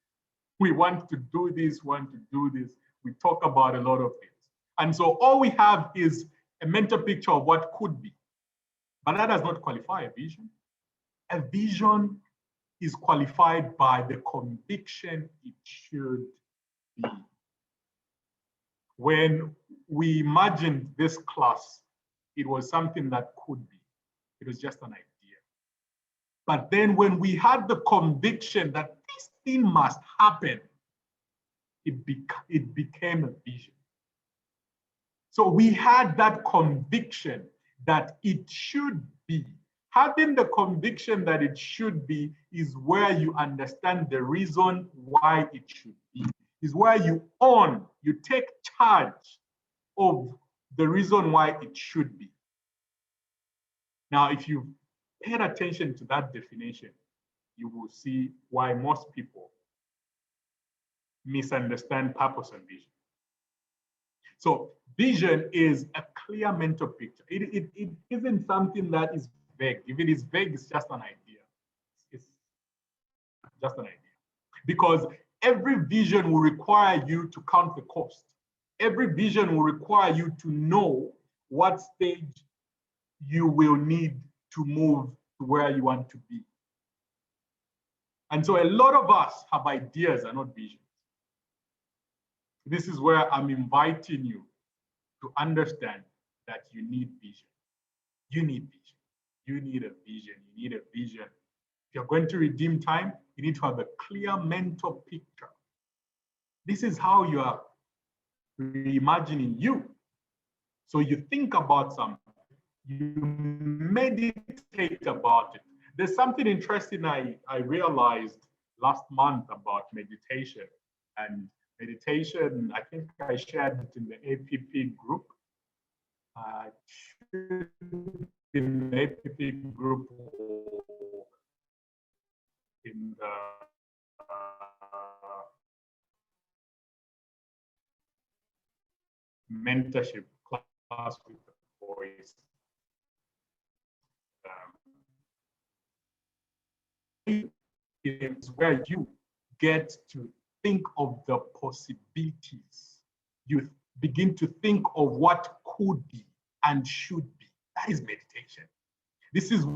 We want to do this, want to do this. We talk about a lot of things. And so all we have is a mental picture of what could be. But that does not qualify a vision. A vision is qualified by the conviction it should be. When we imagined this class, it was something that could be. It was just an idea. But then when we had the conviction that this thing must happen, it became a vision. So we had that conviction that it should be. Having the conviction that it should be is where you understand the reason why it should be, is where you take charge of the reason why it should be. Now, if you paid attention to that definition, you will see why most people misunderstand purpose and vision. So vision is a clear mental picture. It isn't something that is vague. If it is vague, it's just an idea. It's just an idea. Because every vision will require you to count the cost. Every vision will require you to know what stage you will need to move to where you want to be. And so a lot of us have ideas and not visions. This is where I'm inviting you to understand that you need vision. You need vision. You need a vision. You need a vision. If you're going to redeem time, you need to have a clear mental picture. This is how you are reimagining you. So you think about something, you meditate about it. There's something interesting I realized last month about meditation. And meditation, I think I shared it in the APP group. In the APP group or in the mentorship class with the boys. It's where you get to think of the possibilities. You begin to think of what could be and should be. That is meditation. This is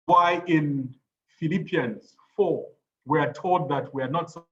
why in Philippians 4, we are told that we are not so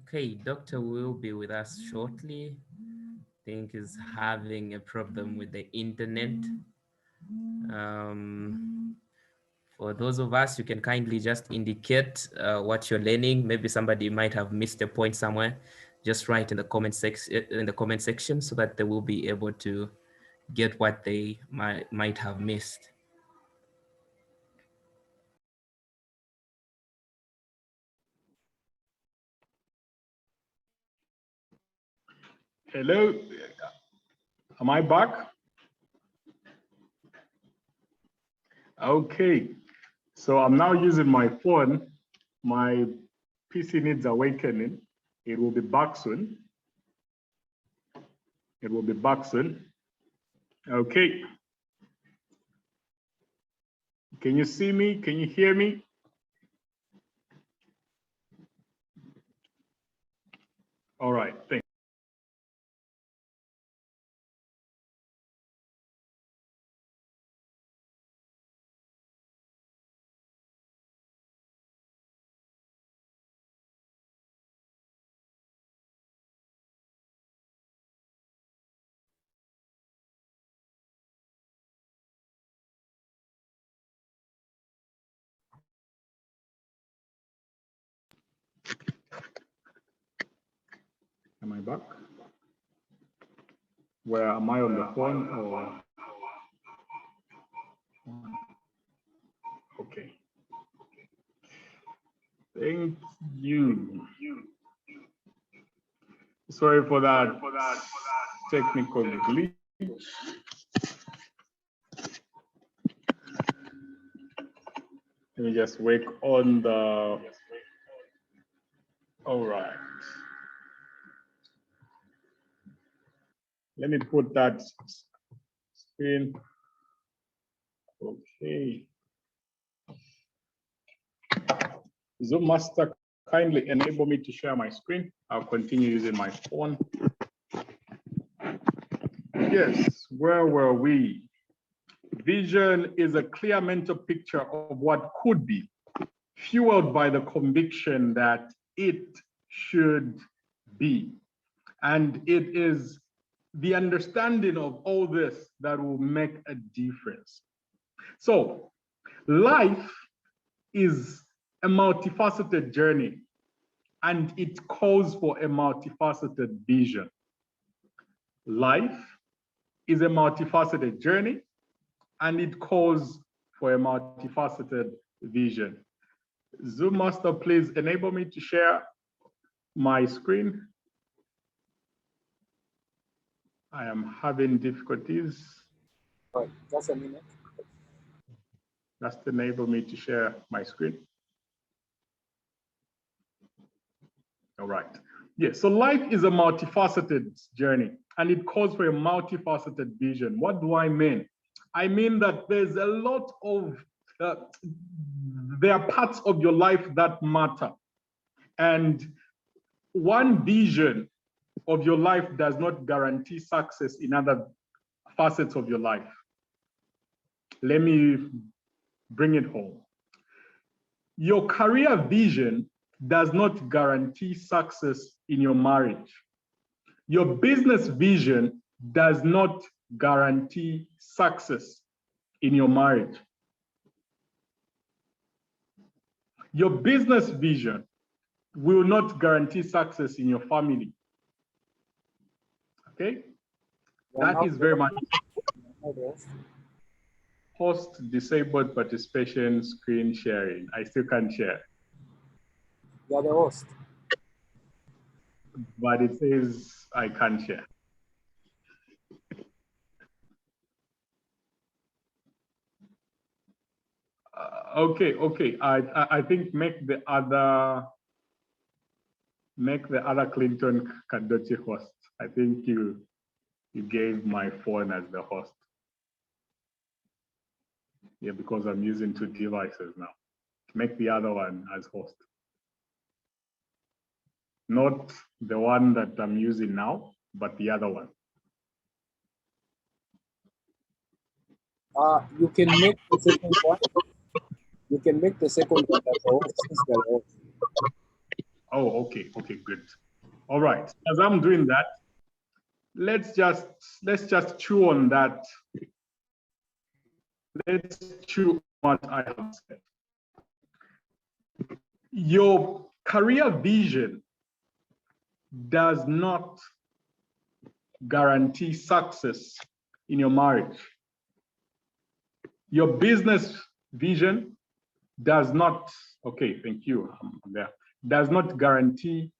Okay, doctor will be with us shortly. I think is having a problem with the internet. For those of us, you can kindly just indicate what you're learning. Maybe somebody might have missed a point somewhere. Just write in the comment section so that they will be able to get what they might have missed. Hello, am I back? Okay, so I'm now using my phone. My PC needs awakening. It will be back soon. It will be back soon. Okay. Can you see me? Can you hear me? All right, thanks. Am I back? Where am I on the phone or? Thank you. Sorry for that technical glitch. Let me just work on the, all right. Let me put that screen. Okay. Zoom Master, kindly enable me to share my screen. I'll continue using my phone. Yes, where were we? Vision is a clear mental picture of what could be, fueled by the conviction that it should be. And it is the understanding of all this that will make a difference. So life is a multifaceted journey, and it calls for a multifaceted vision. Life is a multifaceted journey, and it calls for a multifaceted vision. Zoom Master, please enable me to share my screen. I am having difficulties. Right, just a minute. Just enable me to share my screen. All right. Yes, so life is a multifaceted journey, and it calls for a multifaceted vision. What do I mean? I mean that there's a lot of, there are parts of your life that matter. And one vision of your life does not guarantee success in other facets of your life. Let me bring it home. Your career vision does not guarantee success in your marriage. Your business vision does not guarantee success in your marriage. Your business vision will not guarantee success in your family. Okay? That is very much. Host disabled participation screen sharing. I still can't share. You're the host. But it says I can't share. Okay. I think make the other Clinton Kadochi host. I think you gave my phone as the host. Yeah, because I'm using two devices now. Make the other one as host. Not the one that I'm using now, but the other one. You can make the second one. You can make the second one as the host. Since you're the host. Oh, okay, good. All right. As I'm doing that, let's just chew on that. Let's chew what I have said. Your career vision does not guarantee success in your marriage. Your business vision does not, okay, thank you, I'm there, does not guarantee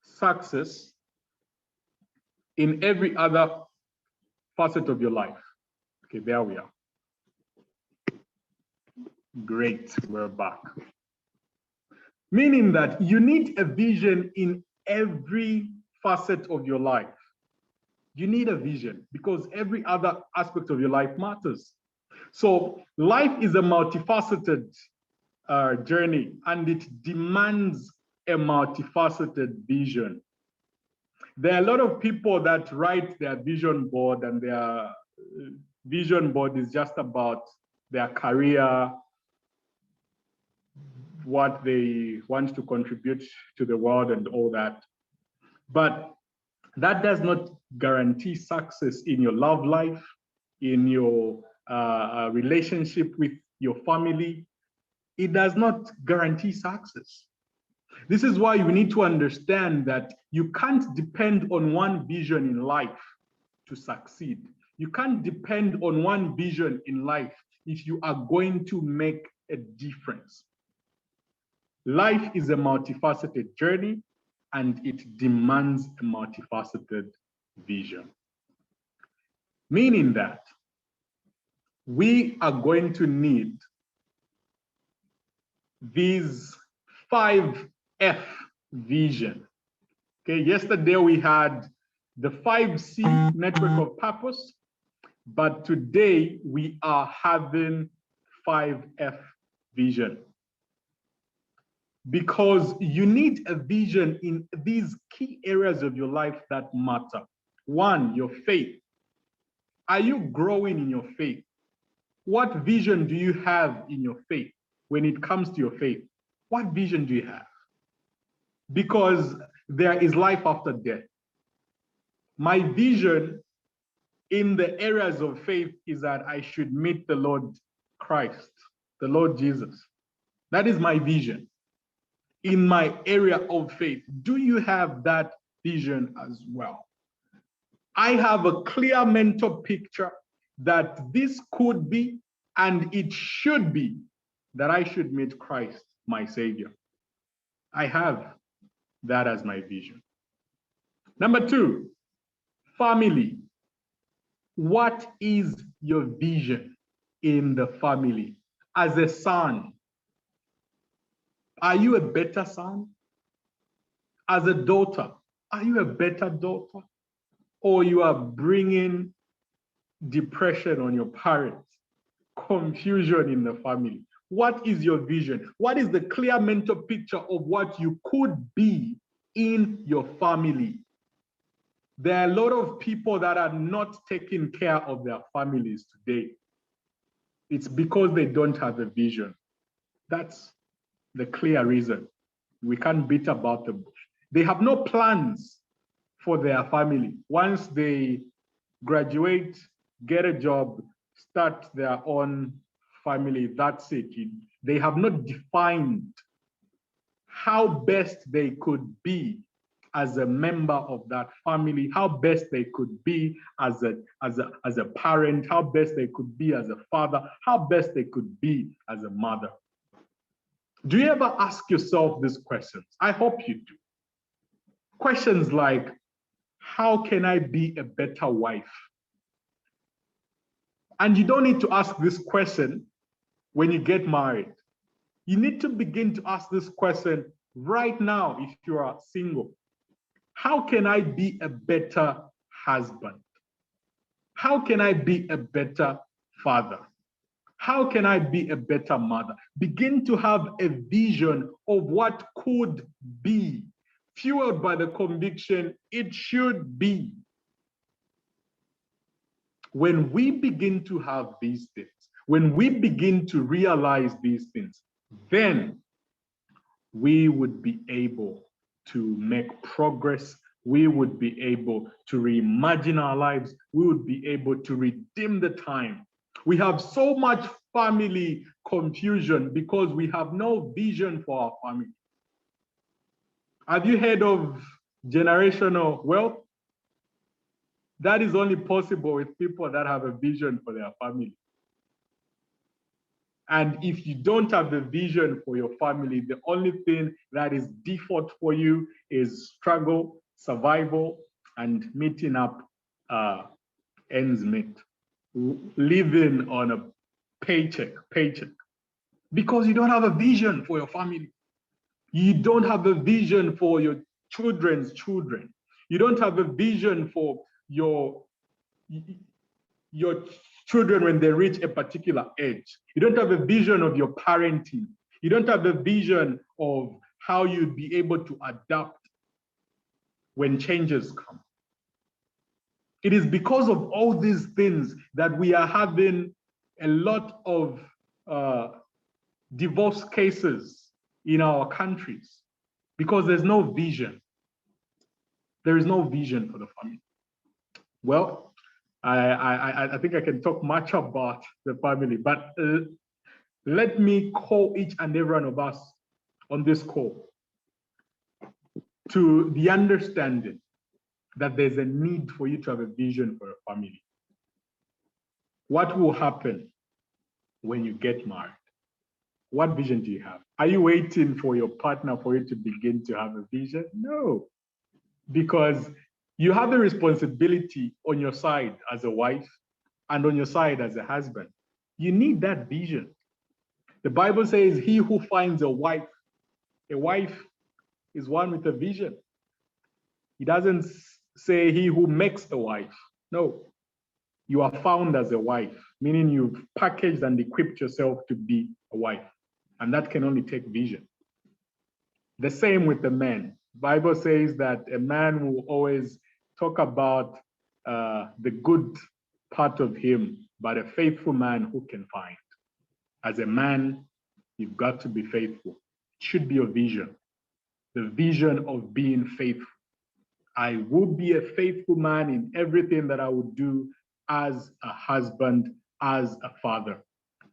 success in every other facet of your life. Okay, there we are. Great, we're back. Meaning that you need a vision in every facet of your life. You need a vision because every other aspect of your life matters. So life is a multifaceted journey, and it demands a multifaceted vision. There are a lot of people that write their vision board, and their vision board is just about their career, what they want to contribute to the world and all that. But that does not guarantee success in your love life, in your relationship with your family. It does not guarantee success. This is why you need to understand that you can't depend on one vision in life to succeed. You can't depend on one vision in life if you are going to make a difference. Life is a multifaceted journey, and it demands a multifaceted vision. Meaning that we are going to need these 5F vision. Okay, yesterday we had the 5C network of purpose, but today we are having 5F vision. Because you need a vision in these key areas of your life that matter. One, your faith. Are you growing in your faith? What vision do you have in your faith when it comes to your faith? What vision do you have? Because there is life after death. My vision in the areas of faith is that I should meet the Lord Christ, the Lord Jesus. That is my vision in my area of faith. Do you have that vision as well? I have a clear mental picture that this could be and it should be that I should meet Christ, my Savior. I have that as my vision. Number two, family. What is your vision in the family? As a son, are you a better son? As a daughter, are you a better daughter? Or you are bringing depression on your parents, confusion in the family? What is your vision? What is the clear mental picture of what you could be in your family? There are a lot of people that are not taking care of their families today. It's because they don't have a vision. That's the clear reason. We can't beat about the bush. They have no plans for their family. Once they graduate, get a job, start their own family, that's it. They have not defined how best they could be as a member of that family, how best they could be as a parent, how best they could be as a father, how best they could be as a mother. Do you ever ask yourself these questions? I hope you do. Questions like, how can I be a better wife? And you don't need to ask this question when you get married. You need to begin to ask this question right now if you are single. How can I be a better husband? How can I be a better father? How can I be a better mother? Begin to have a vision of what could be, fueled by the conviction it should be. When we begin to have these things, when we begin to realize these things, then we would be able to make progress. We would be able to reimagine our lives. We would be able to redeem the time. We have so much family confusion because we have no vision for our family. Have you heard of generational wealth? That is only possible with people that have a vision for their family. And if you don't have the vision for your family, the only thing that is default for you is struggle, survival, and meeting up ends meet. Living on a paycheck, because you don't have a vision for your family. You don't have a vision for your children's children. You don't have a vision for your children when they reach a particular age. You don't have a vision of your parenting. You don't have a vision of how you'd be able to adapt when changes come. It is because of all these things that we are having a lot of divorce cases in our countries, because there's no vision. There is no vision for the family. Well, I think I can talk much about the family, but let me call each and every one of us on this call to the understanding that there's a need for you to have a vision for a family. What will happen when you get married? What vision do you have? Are you waiting for your partner for you to begin to have a vision? No, because you have the responsibility on your side as a wife and on your side as a husband. You need that vision. The Bible says, he who finds a wife is one with a vision. It doesn't say he who makes a wife. No, you are found as a wife, meaning you've packaged and equipped yourself to be a wife. And that can only take vision. The same with the man. Bible says that a man will always talk about the good part of him, but a faithful man who can find. As a man, you've got to be faithful. It should be your vision. The vision of being faithful. I will be a faithful man in everything that I would do as a husband, as a father.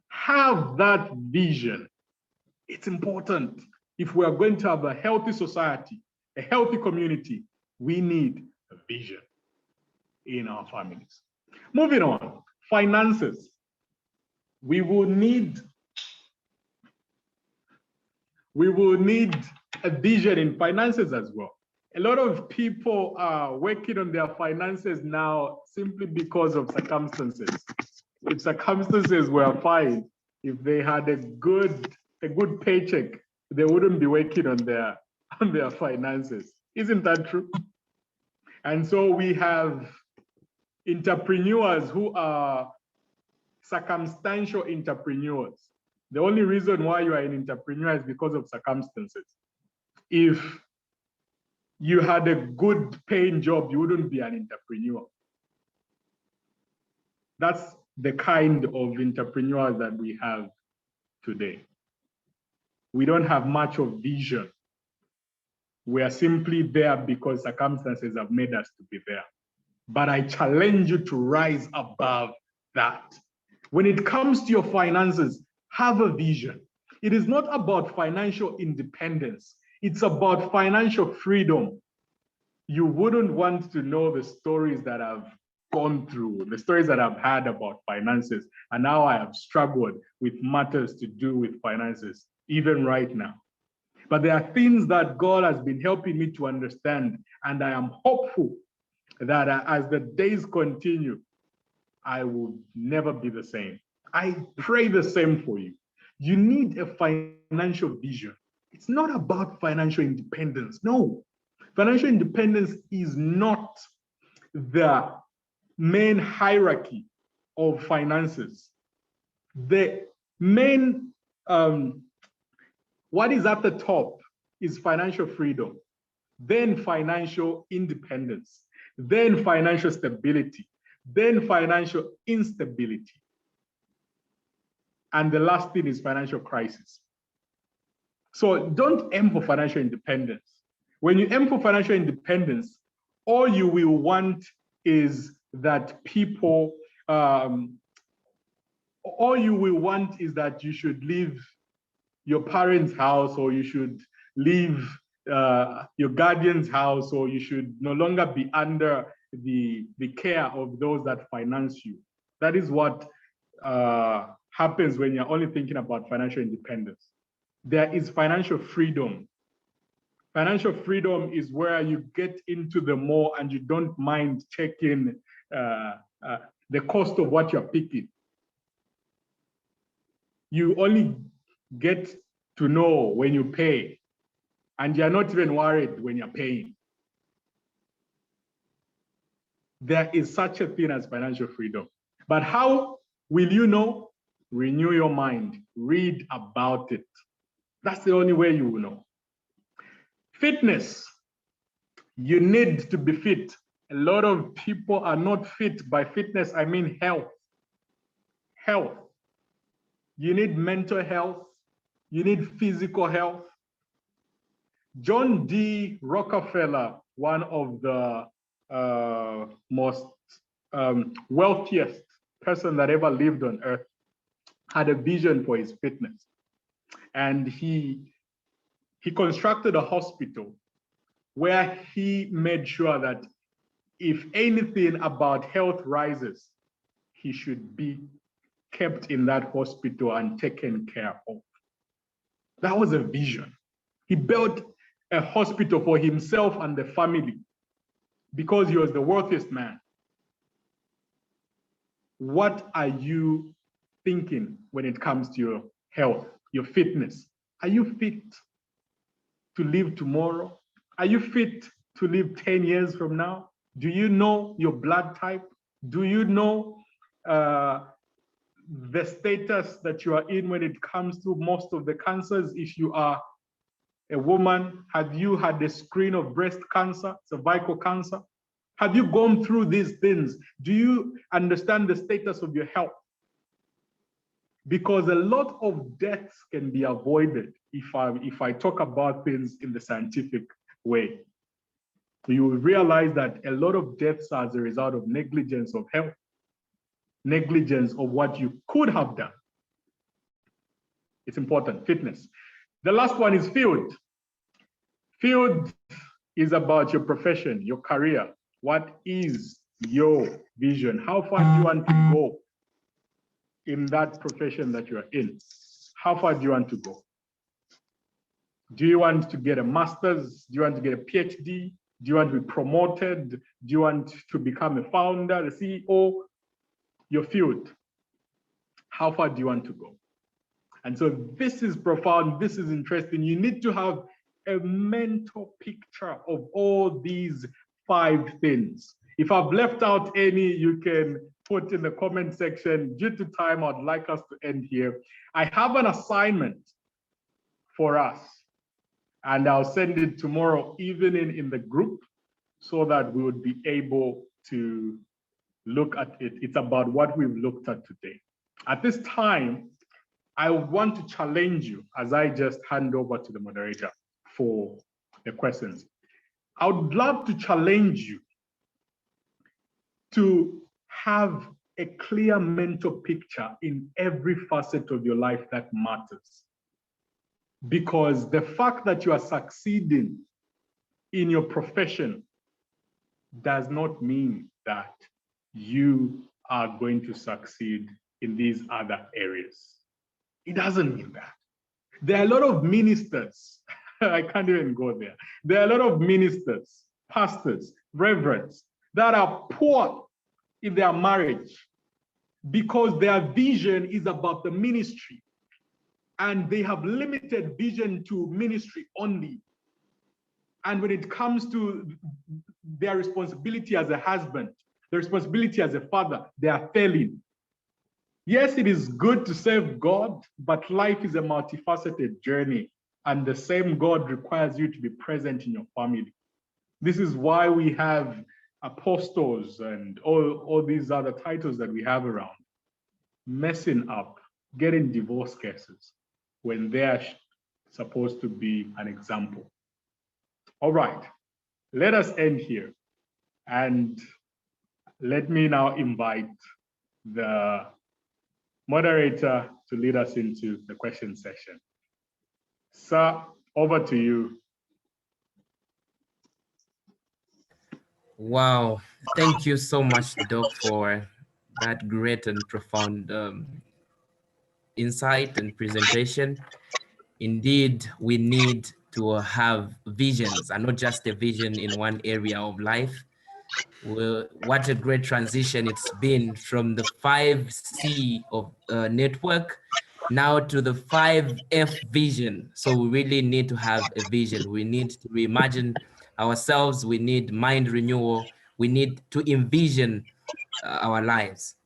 Have that vision. It's important. If we are going to have a healthy society, a healthy community, we need a vision in our families. Moving on, finances. We will need a vision in finances as well. A lot of people are working on their finances now simply because of circumstances. If circumstances were fine, if they had a good paycheck, they wouldn't be working on their finances. Isn't that true? And so we have entrepreneurs who are circumstantial entrepreneurs. The only reason why you are an entrepreneur is because of circumstances. If you had a good paying job, you wouldn't be an entrepreneur. That's the kind of entrepreneurs that we have today. We don't have much of vision. We are simply there because circumstances have made us to be there. But I challenge you to rise above that. When it comes to your finances, have a vision. It is not about financial independence. It's about financial freedom. You wouldn't want to know the stories that I've gone through, the stories that I've had about finances, and how I have struggled with matters to do with finances, even right now. But there are things that God has been helping me to understand, and I am hopeful that as the days continue, I will never be the same. I pray the same for you. You need a financial vision. It's not about financial independence. No, financial independence is not the main hierarchy of finances. The main, what is at the top is financial freedom, then financial independence, then financial stability, then financial instability. And the last thing is financial crisis. So don't aim for financial independence. When you aim for financial independence, all you will want is that people, all you will want is that you should leave your parents' house, or you should leave your guardian's house, or you should no longer be under the care of those that finance you. That is what happens when you're only thinking about financial independence. There is financial freedom. Financial freedom is where you get into the mall and you don't mind checking the cost of what you're picking. You only get to know when you pay, and you're not even worried when you're paying. There is such a thing as financial freedom. But how will you know? Renew your mind, read about it. That's the only way you will know. Fitness. You need to be fit. A lot of people are not fit. By fitness, I mean health. Health. You need mental health. You need physical health. John D. Rockefeller, one of the most wealthiest person that ever lived on earth, had a vision for his fitness. And he constructed a hospital where he made sure that if anything about health rises, he should be kept in that hospital and taken care of. That was a vision. He built a hospital for himself and the family because he was the wealthiest man. What are you thinking when it comes to your health, your fitness? Are you fit to live tomorrow? Are you fit to live 10 years from now? Do you know your blood type? Do you know the status that you are in when it comes to most of the cancers? If you are a woman, have you had a screen of breast cancer, cervical cancer? Have you gone through these things? Do you understand the status of your health? Because a lot of deaths can be avoided if I talk about things in the scientific way. You will realize that a lot of deaths are as a result of negligence of health, negligence of what you could have done. It's important, fitness. The last one is field. Field is about your profession, your career. What is your vision? How far do you want to go in that profession that you are in? How far do you want to go? Do you want to get a master's? Do you want to get a PhD? Do you want to be promoted? Do you want to become a founder, the CEO? Your field. How far do you want to go? And so this is profound. This is interesting. You need to have a mental picture of all these 5 things. If I've left out any, you can put in the comment section. Due to time, I'd like us to end here. I have an assignment for us, and I'll send it tomorrow evening in the group so that we would be able to look at it. It's about what we've looked at today. At this time, I want to challenge you as I just hand over to the moderator for the questions. I would love to challenge you to have a clear mental picture in every facet of your life that matters. Because the fact that you are succeeding in your profession does not mean that you are going to succeed in these other areas. It doesn't mean that. There are a lot of ministers, I can't even go there. There are a lot of ministers, pastors, reverends that are poor in their marriage because their vision is about the ministry and they have limited vision to ministry only. And when it comes to their responsibility as a husband, their responsibility as a father, they are failing. Yes, it is good to serve God, but life is a multifaceted journey, and the same God requires you to be present in your family. This is why we have apostles and all these other titles that we have around, messing up, getting divorce cases when they are supposed to be an example. All right, let us end here. And let me now invite the moderator to lead us into the question session. Sir, over to you. Wow, thank you so much, Doc, for that great and profound insight and presentation. Indeed, we need to have visions, and not just a vision in one area of life. Well, what a great transition it's been from the 5C of network now to the 5F vision. So we really need to have a vision. We need to reimagine ourselves. We need mind renewal. We need to envision our lives.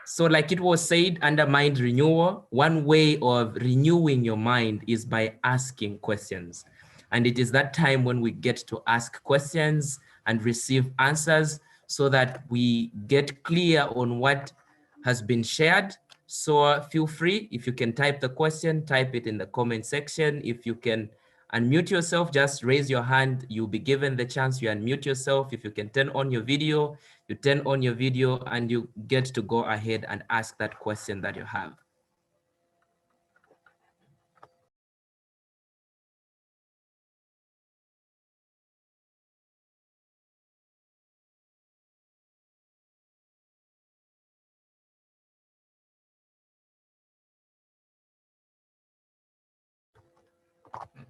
So like it was said, under mind renewal, one way of renewing your mind is by asking questions. And it is that time when we get to ask questions and receive answers so that we get clear on what has been shared. So feel free, if you can type the question, type it in the comment section. If you can unmute yourself, just raise your hand. You'll be given the chance, you unmute yourself. If you can turn on your video, you turn on your video and you get to go ahead and ask that question that you have.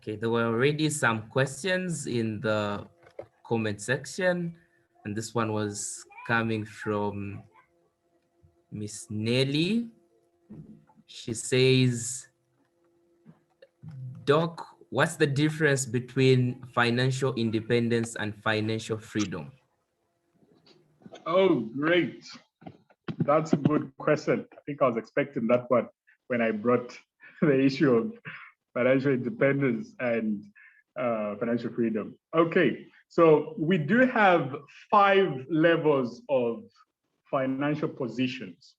Okay, there were already some questions in the comment section, and this one was coming from Miss Nelly. She says, Doc, what's the difference between financial independence and financial freedom? Oh, great. That's a good question. I think I was expecting that one when I brought the issue of financial independence and financial freedom. Okay, so we do have 5 levels of financial positions.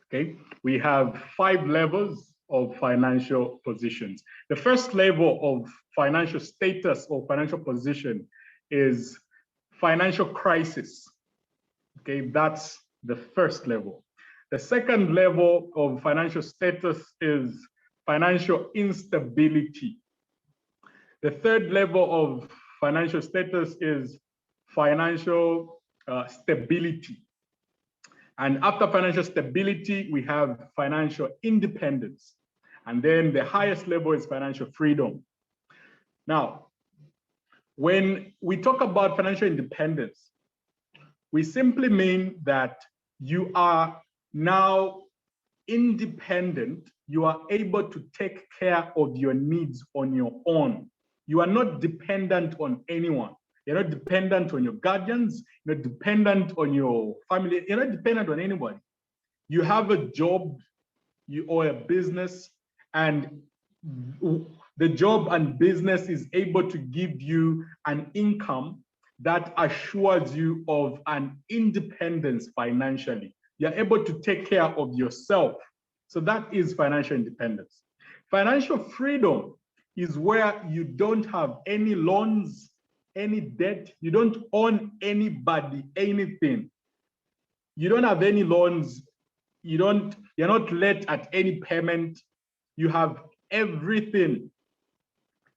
Okay, we have 5 levels of financial positions. The first level of financial status or financial position is financial crisis. Okay, that's the first level. The second level of financial status is financial instability. The third level of financial status is financial stability. And after financial stability, we have financial independence. And then the highest level is financial freedom. Now, when we talk about financial independence, we simply mean that you are now independent. You are able to take care of your needs on your own. You are not dependent on anyone. You're not dependent on your guardians. You're not dependent on your family. You're not dependent on anybody. You have a job or a business, and the job and business is able to give you an income that assures you of an independence financially. You're able to take care of yourself. So that is financial independence. Financial freedom is where you don't have any loans, any debt. You don't owe anybody anything. You don't have any loans. You're not late at any payment. You have everything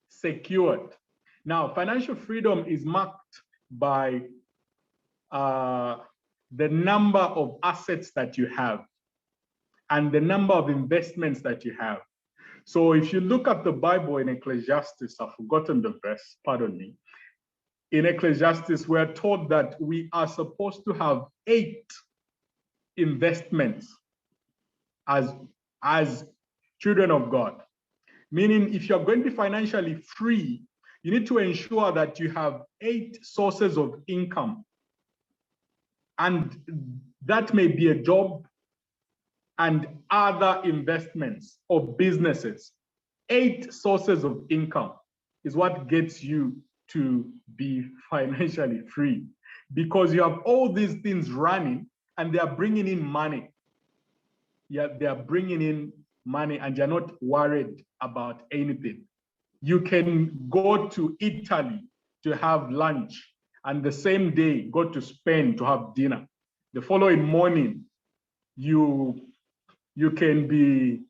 secured. Now, financial freedom is marked by the number of assets that you have and the number of investments that you have. So if you look at the Bible in Ecclesiastes, I've forgotten the verse, pardon me. In Ecclesiastes, we're told that we are supposed to have 8 investments as children of God. Meaning, if you're going to be financially free, you need to ensure that you have 8 sources of income. And that may be a job and other investments or businesses. 8 sources of income is what gets you to be financially free, because you have all these things running and they are bringing in money. Yeah, they are bringing in money and you're not worried about anything. You can go to Italy to have lunch and the same day go to Spain to have dinner. The following morning, you can be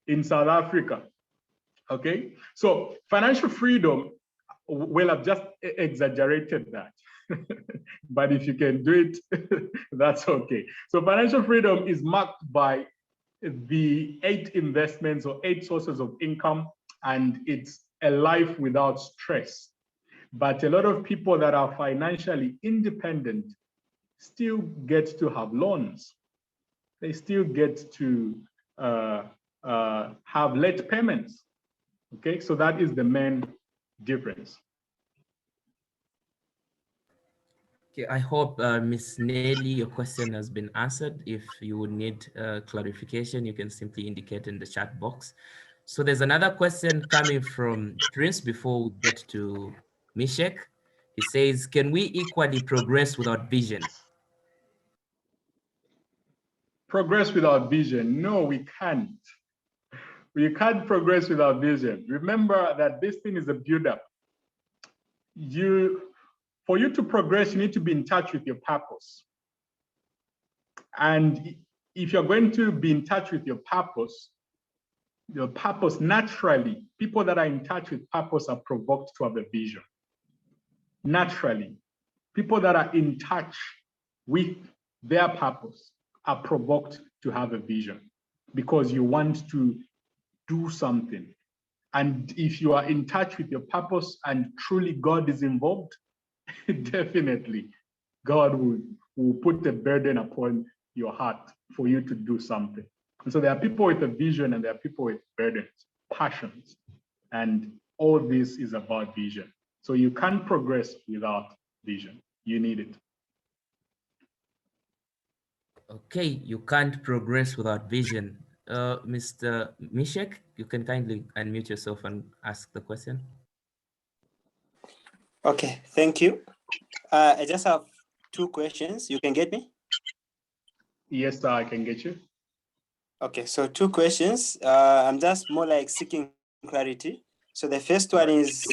in South Africa. Okay, so financial freedom, well, I've just exaggerated that. But if you can do it, that's okay. So financial freedom is marked by the 8 investments or 8 sources of income, and it's a life without stress. But a lot of people that are financially independent still get to have loans. They still get to have late payments. Okay, so that is the main difference. Okay, I hope Ms. Nelly, your question has been answered. If you would need clarification, you can simply indicate in the chat box. So there's another question coming from Prince before we get to Mishek. He says, can we equally progress without vision? Progress without vision? No, we can't. We can't progress without vision. Remember that this thing is a build-up. For you to progress, you need to be in touch with your purpose. And if you're going to be in touch with your purpose naturally, people that are in touch with purpose are provoked to have a vision. Naturally, people that are in touch with their purpose are provoked to have a vision, because you want to do something. And if you are in touch with your purpose and truly God is involved, definitely God will put a burden upon your heart for you to do something. And so there are people with a vision and there are people with burdens, passions, and all this is about vision. So you can't progress without vision. You need it. Okay, you can't progress without vision. Mr. Mishek, you can kindly unmute yourself and ask the question. Okay, thank you. I just have two questions. You can get me? Yes, sir, I can get you. Okay, so two questions. I'm just more like seeking clarity. So the first one is,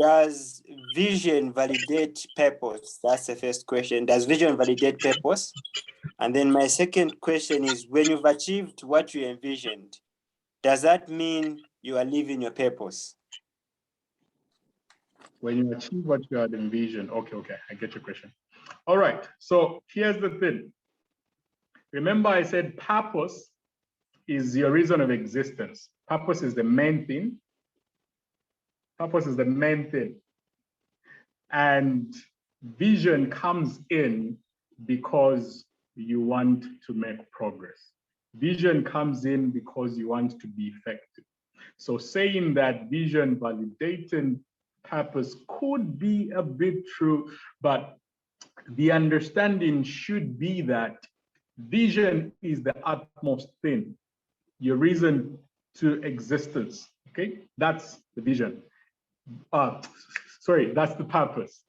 does vision validate purpose? That's the first question. Does vision validate purpose? And then my second question is, when you've achieved what you envisioned, does that mean you are living your purpose? When you achieve what you had envisioned. Okay, I get your question. All right, so here's the thing. Remember I said purpose is your reason of existence. Purpose is the main thing. Purpose is the main thing. And vision comes in because you want to make progress. Vision comes in because you want to be effective. So saying that vision validating purpose could be a bit true, but the understanding should be that vision is the utmost thing, your reason to existence. Okay, that's the vision. Sorry, that's the purpose.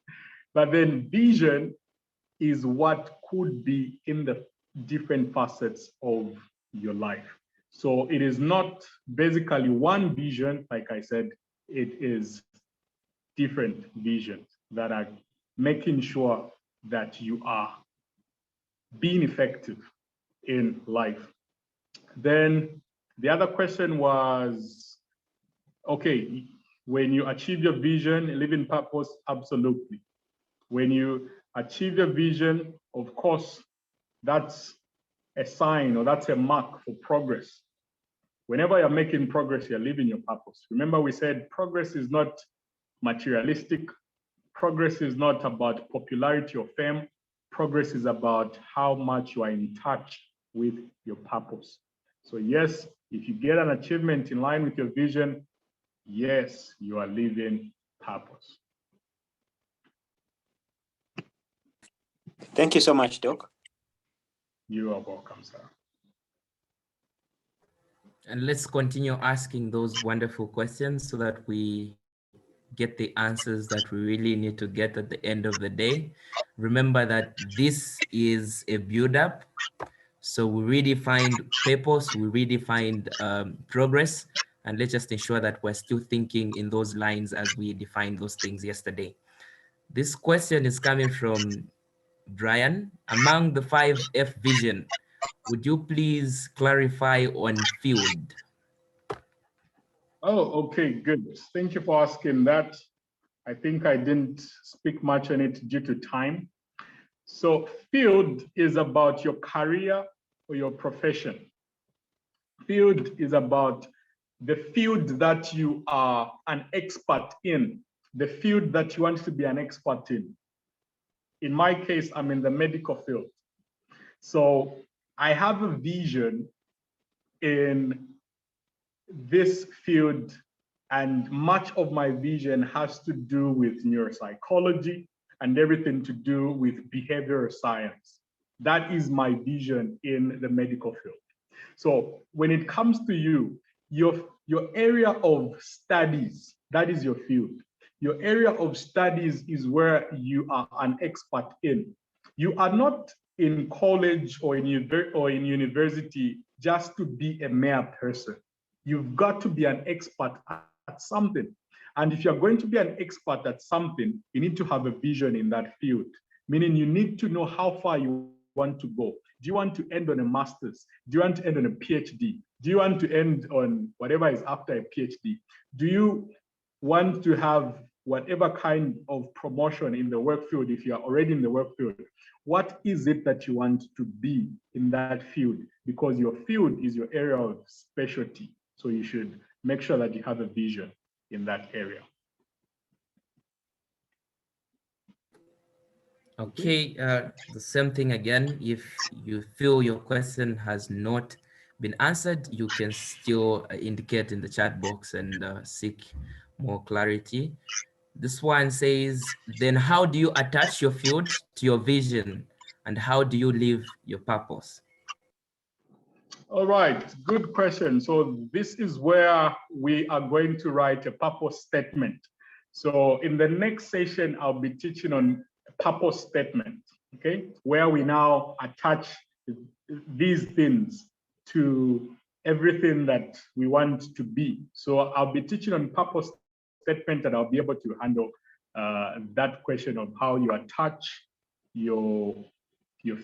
But then vision is what could be in the different facets of your life. So it is not basically one vision, like I said, it is different visions that are making sure that you are being effective in life. Then the other question was, okay, when you achieve your vision, live in purpose, absolutely. When you achieve your vision, of course, that's a sign or that's a mark for progress. Whenever you're making progress, you're living your purpose. Remember, we said progress is not materialistic. Progress is not about popularity or fame. Progress is about how much you are in touch with your purpose. So yes, if you get an achievement in line with your vision, yes, you are living purpose. Thank you so much, Doc. You are welcome, sir. And let's continue asking those wonderful questions so that we get the answers that we really need to get at the end of the day. Remember that this is a build-up. So we redefined purpose, we redefined progress, and let's just ensure that we're still thinking in those lines as we defined those things yesterday. This question is coming from Brian. Among the 5F vision, would you please clarify on field? Oh, okay, good. Thank you for asking that. I think I didn't speak much on it due to time. So field is about your career or your profession. Field is about the field that you are an expert in, the field that you want to be an expert in. In my case, I'm in the medical field. So I have a vision in this field, and much of my vision has to do with neuropsychology and everything to do with behavioral science. That is my vision in the medical field. So when it comes to you, your area of studies, that is your field. Your area of studies is where you are an expert in. You are not in college or in university just to be a mere person. You've got to be an expert at something. And if you're going to be an expert at something, you need to have a vision in that field, meaning you need to know how far you want to go. Do you want to end on a master's? Do you want to end on a PhD? Do you want to end on whatever is after a PhD? Do you want to have whatever kind of promotion in the work field if you are already in the work field? What is it that you want to be in that field? Because your field is your area of specialty. So you should make sure that you have a vision in that area. Okay, the same thing again. If you feel your question has not been answered, you can still indicate in the chat box and seek more clarity. This one says, then how do you attach your field to your vision, and how do you live your purpose? All right, good question. So this is where we are going to write a purpose statement. So in the next session, I'll be teaching on a purpose statement, okay? Where we now attach these things to everything that we want to be. So I'll be teaching on purpose statement, and I'll be able to handle that question of how you attach your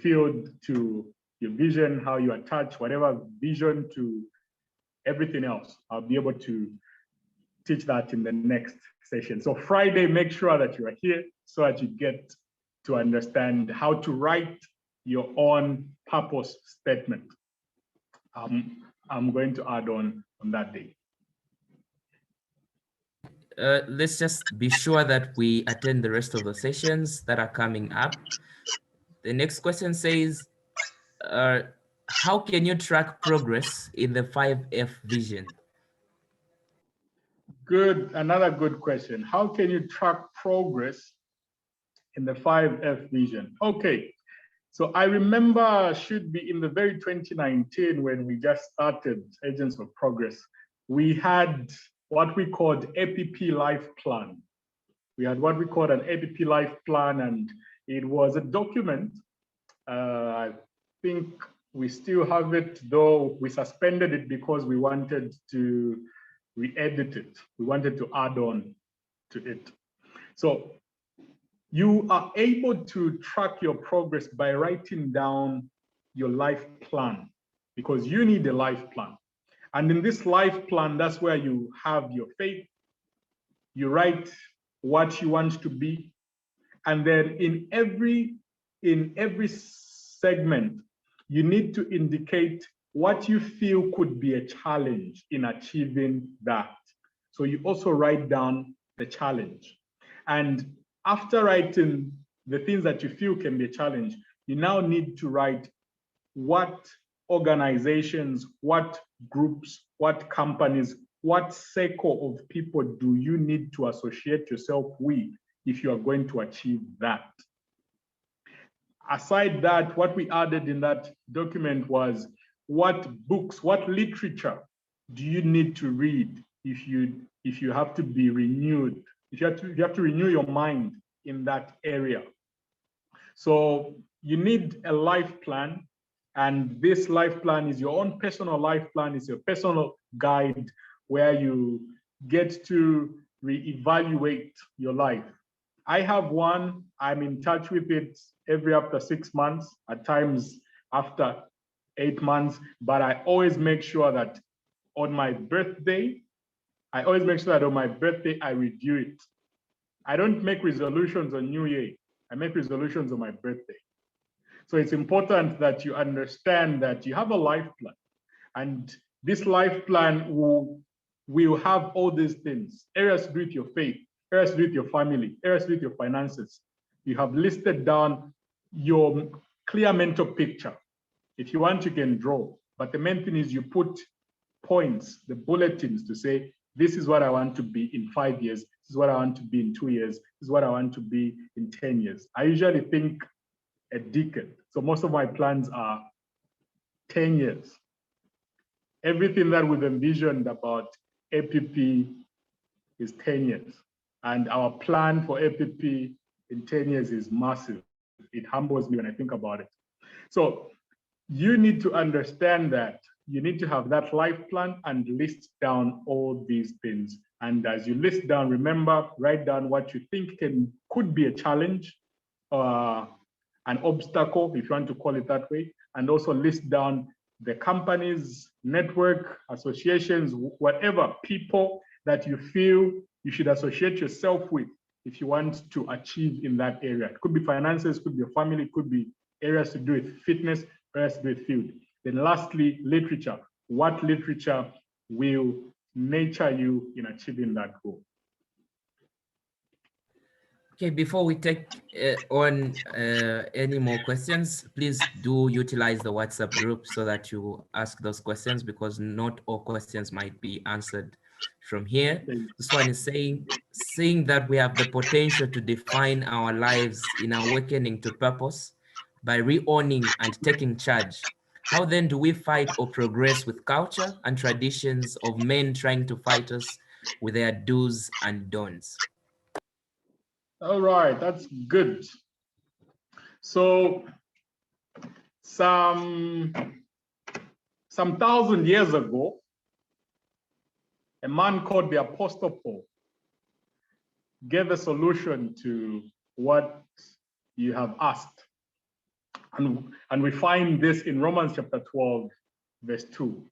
field to your vision, how you attach whatever vision to everything else. I'll be able to teach that in the next session. So Friday, make sure that you are here so that you get to understand how to write your own purpose statement. I'm going to add on that day. Let's just be sure that we attend the rest of the sessions that are coming up. The next question says, how can you track progress in the 5F vision? Good, another good question. How can you track progress in the 5F vision? Okay, so I remember should be in the very 2019 when we just started Agents of Progress, we had what we called APP Life Plan. We had what we called an APP Life Plan, and it was a document. I think we still have it, though we suspended it because we wanted to re-edit it. We wanted to add on to it. So you are able to track your progress by writing down your life plan, because you need a life plan. And in this life plan, that's where you have your faith. You write what you want to be. And then in every segment, you need to indicate what you feel could be a challenge in achieving that. So you also write down the challenge. And after writing the things that you feel can be a challenge, you now need to write what organizations, what groups, what companies, what circle of people do you need to associate yourself with if you are going to achieve that. Aside that, what we added in that document was what books, what literature do you need to read if you have to be renewed, if you have to renew your mind in that area. So you need a life plan, and this life plan is your own personal life plan. It's your personal guide where you get to reevaluate your life. I have one. I'm in touch with it every after 6 months, at times after 8 months, but I always make sure that on my birthday, I review it. I don't make resolutions on New Year. I make resolutions on my birthday. So it's important that you understand that you have a life plan, and this life plan will have all these things: areas to do with your faith, areas to do with your family, areas to do with your finances. You have listed down your clear mental picture. If you want, you can draw, but the main thing is you put points, the bulletins, to say, this is what I want to be in 5 years, this is what I want to be in 2 years, this is what I want to be in 10 years. I usually think a decade. So most of my plans are 10 years. Everything that we've envisioned about APP is 10 years. And our plan for APP in 10 years is massive. It humbles me when I think about it. So you need to understand that you need to have that life plan and list down all these things. And as you list down, remember, write down what you think could be a challenge, an obstacle, if you want to call it that way, and also list down the companies, network, associations, whatever people that you feel you should associate yourself with if you want to achieve in that area. It could be finances, could be your family, it could be areas to do with fitness, areas to do with field. Then lastly, literature. What literature will nurture you in achieving that goal. Okay, before we take on any more questions, please do utilize the WhatsApp group so that you ask those questions, because not all questions might be answered from here. This one is seeing that we have the potential to define our lives in awakening to purpose by re-owning and taking charge. How then do we fight or progress with culture and traditions of men trying to fight us with their do's and don'ts? All right, that's good. So some 1,000 years ago, a man called the Apostle Paul gave a solution to what you have asked. And we find this in Romans chapter 12, verse 2.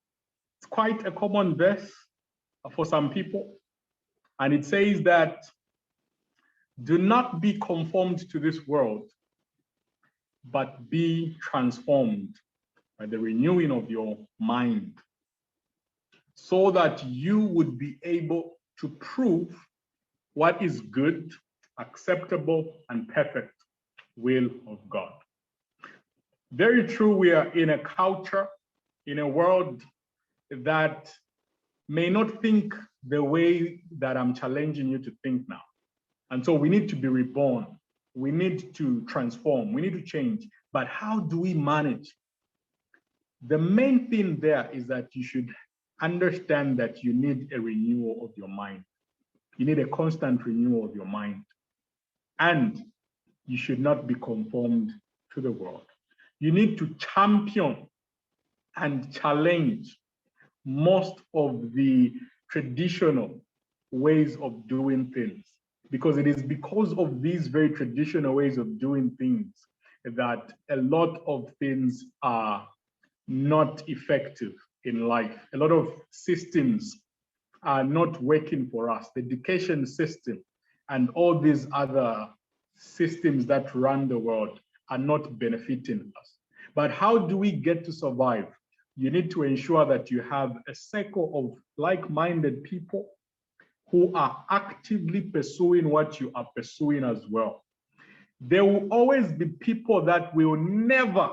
It's quite a common verse for some people. And it says that, do not be conformed to this world, but be transformed by the renewing of your mind, so that you would be able to prove what is good, acceptable, and perfect will of God. Very true, we are in a culture, in a world that may not think the way that I'm challenging you to think now. And so we need to be reborn. We need to transform. We need to change. But how do we manage? The main thing there is that you should understand that you need a renewal of your mind. You need a constant renewal of your mind. And you should not be conformed to the world. You need to champion and challenge most of the traditional ways of doing things, because it is because of these very traditional ways of doing things that a lot of things are not effective in life. A lot of systems are not working for us. The education system and all these other systems that run the world are not benefiting us. But how do we get to survive? You need to ensure that you have a circle of like-minded people who are actively pursuing what you are pursuing as well. There will always be people that will never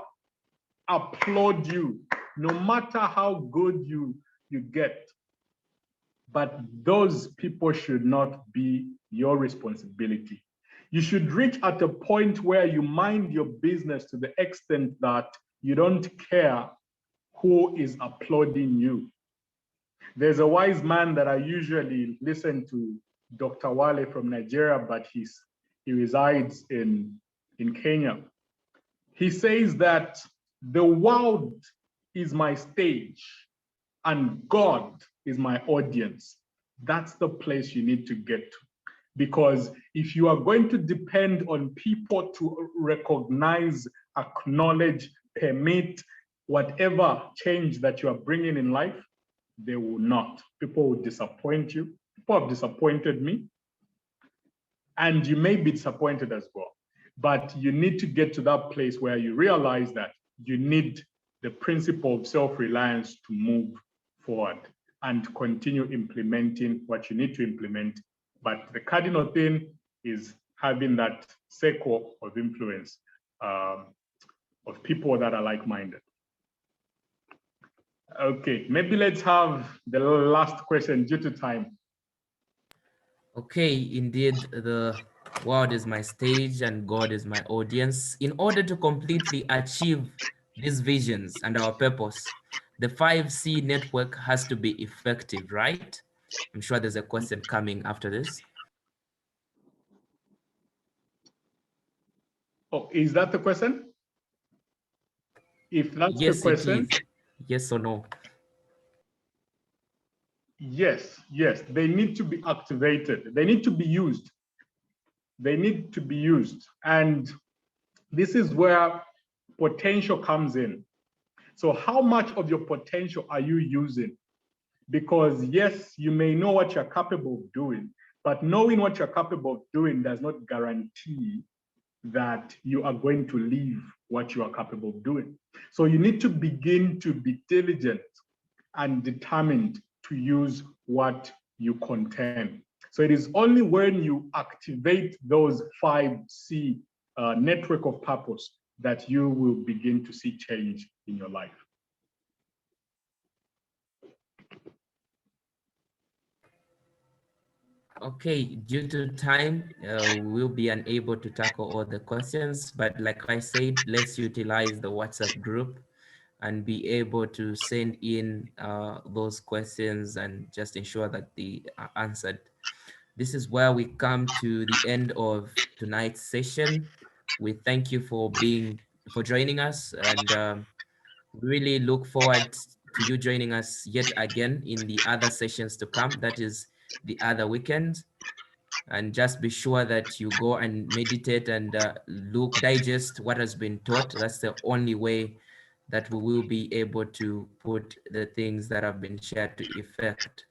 applaud you, no matter how good you get. But those people should not be your responsibility. You should reach at a point where you mind your business to the extent that you don't care who is applauding you. There's a wise man that I usually listen to, Dr. Wale from Nigeria, but he resides in Kenya. He says that the world is my stage and God is my audience. That's the place you need to get to. Because if you are going to depend on people to recognize, acknowledge, permit whatever change that you are bringing in life, they will not. People will disappoint you. People have disappointed me. And you may be disappointed as well. But you need to get to that place where you realize that you need the principle of self-reliance to move forward and continue implementing what you need to implement. But the cardinal thing is having that circle of influence of people that are like-minded. Okay, maybe let's have the last question due to time. Okay, indeed, the world is my stage and God is my audience. In order to completely achieve these visions and our purpose, the 5C network has to be effective, right? I'm sure there's a question coming after this. Oh, is that the question? If that's the question. Yes, it is. Yes or no? Yes, they need to be activated. They need to be used. They need to be used. And this is where potential comes in. So how much of your potential are you using? Because yes, you may know what you're capable of doing, but knowing what you're capable of doing does not guarantee that you are going to leave what you are capable of doing. So you need to begin to be diligent and determined to use what you contain. So it is only when you activate those 5C network of purpose that you will begin to see change in your life. Okay, due to time, we'll be unable to tackle all the questions, but like I said, let's utilize the WhatsApp group and be able to send in those questions and just ensure that they are answered. This is where we come to the end of tonight's session. We thank you for joining us, and really look forward to you joining us yet again in the other sessions to come. That is the other weekend. And just be sure that you go and meditate and digest what has been taught. That's the only way that we will be able to put the things that have been shared to effect.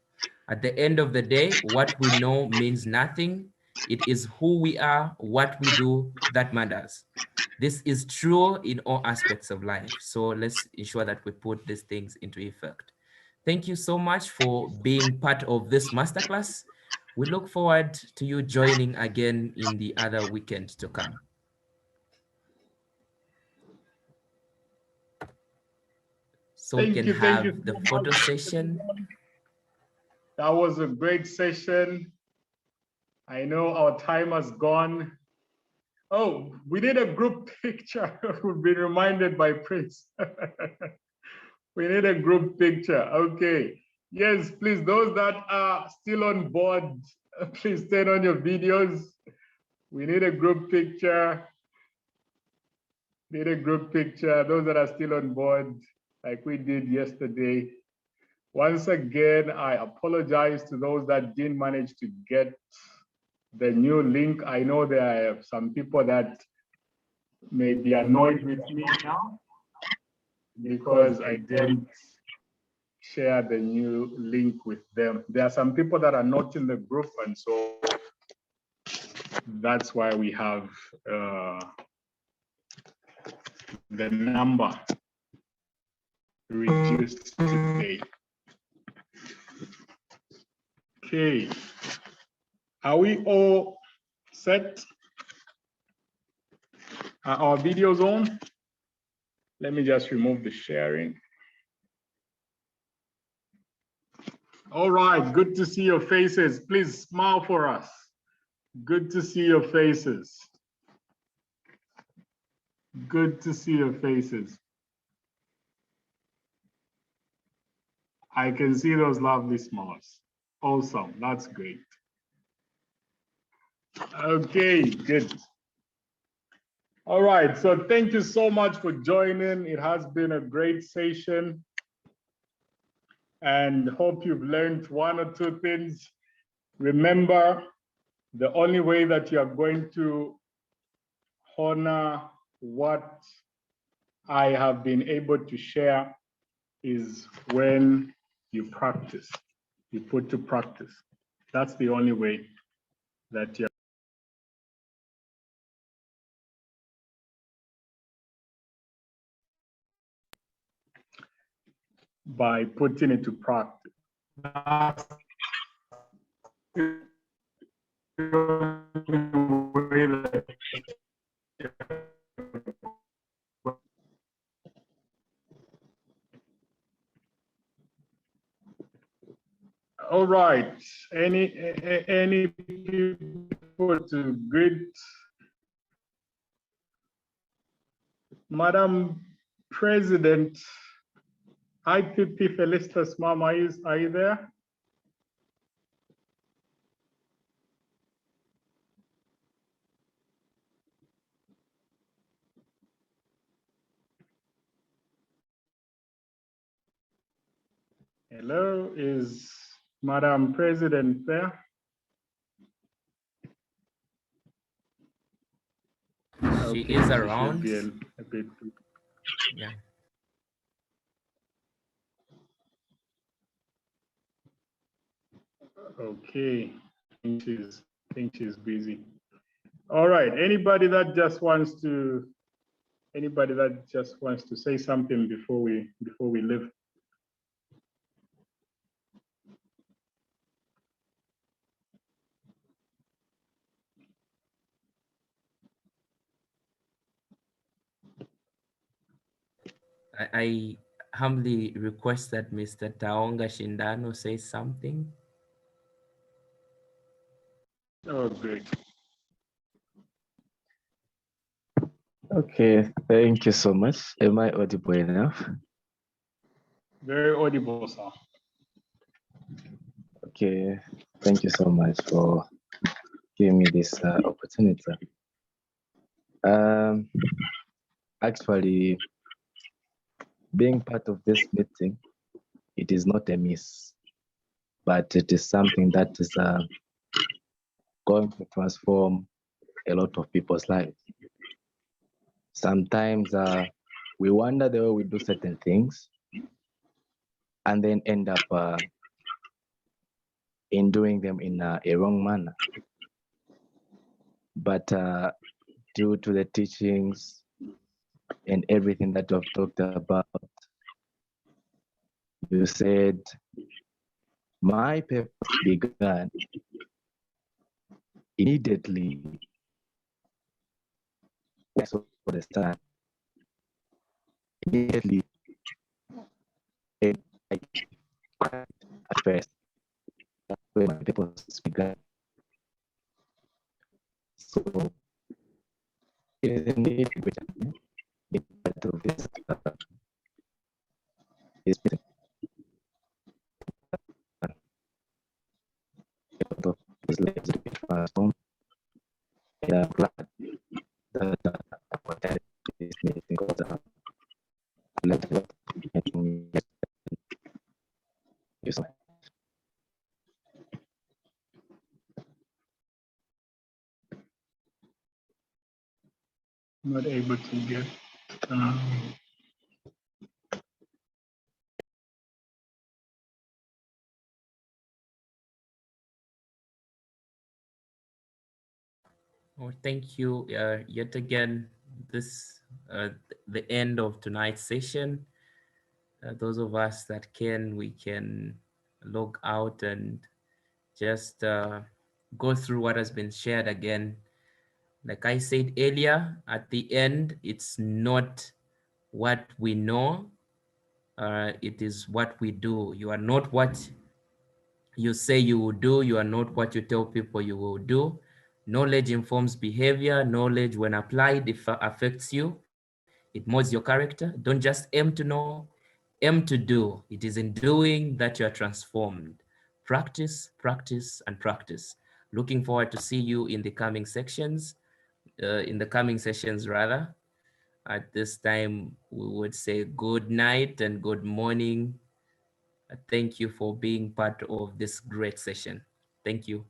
At the end of the day, what we know means nothing. It is who we are, what we do, that matters. This is true in all aspects of life. So let's ensure that we put these things into effect. Thank you so much for being part of this masterclass. We look forward to you joining again in the other weekend to come. So we can have the photo session. That was a great session. I know our time has gone. Oh, we need a group picture. We've been reminded by Prince. We need a group picture. Okay. Yes, please, those that are still on board, please turn on your videos. We need a group picture. Need a group picture. Those that are still on board, like we did yesterday. Once again, I apologize to those that didn't manage to get the new link. I know there are some people that may be annoyed with me now because I didn't share the new link with them. There are some people that are not in the group, and so that's why we have the number reduced today. Okay, are we all set? Are our videos on? Let me just remove the sharing. All right, good to see your faces. Please smile for us. Good to see your faces. Good to see your faces. I can see those lovely smiles. Awesome, that's great. Okay, good. All right, so thank you so much for joining. It has been a great session, and hope you've learned one or two things. Remember, the only way that you are going to honor what I have been able to share is when you practice, you put to practice. That's the only way that you're by putting it to practice. That's the only way that all right. Any people to greet Madam President? IPP Felicitas Mama, are you there? Hello, is Madam President there? She Okay, is around. She should be a bit. Yeah. Okay, I think she's busy. All right, anybody that just wants to say something before we leave? I humbly request that Mr. Taonga Shindano says something. Oh, great. Okay, thank you so much. Am I audible enough? Very audible, sir. Okay, thank you so much for giving me this opportunity. Actually, being part of this meeting, it is not a miss, but it is something that is going to transform a lot of people's lives. Sometimes we wonder the way we do certain things and then end up in doing them in a wrong manner. But due to the teachings and everything that we've talked about, you said, my purpose began immediately when I saw the sun. Immediately, and I cried at first. That's where my purpose began. So, it is indeed a great honor being part of this meeting. A lot of people's lives will be transformed. And I'm glad that I attended this meeting because I learned a lot. And thank you so much. Not able to get. Oh, thank you. Yet again, this the end of tonight's session. Those of us that can, we can log out and just go through what has been shared again. Like I said earlier, at the end, it's not what we know, it is what we do. You are not what you say you will do. You are not what you tell people you will do. Knowledge informs behavior. Knowledge, when applied, affects you. It molds your character. Don't just aim to know, aim to do. It is in doing that you are transformed. Practice, practice, and practice. Looking forward to see you in the coming sections, rather. At this time, we would say good night and good morning. Thank you for being part of this great session. Thank you.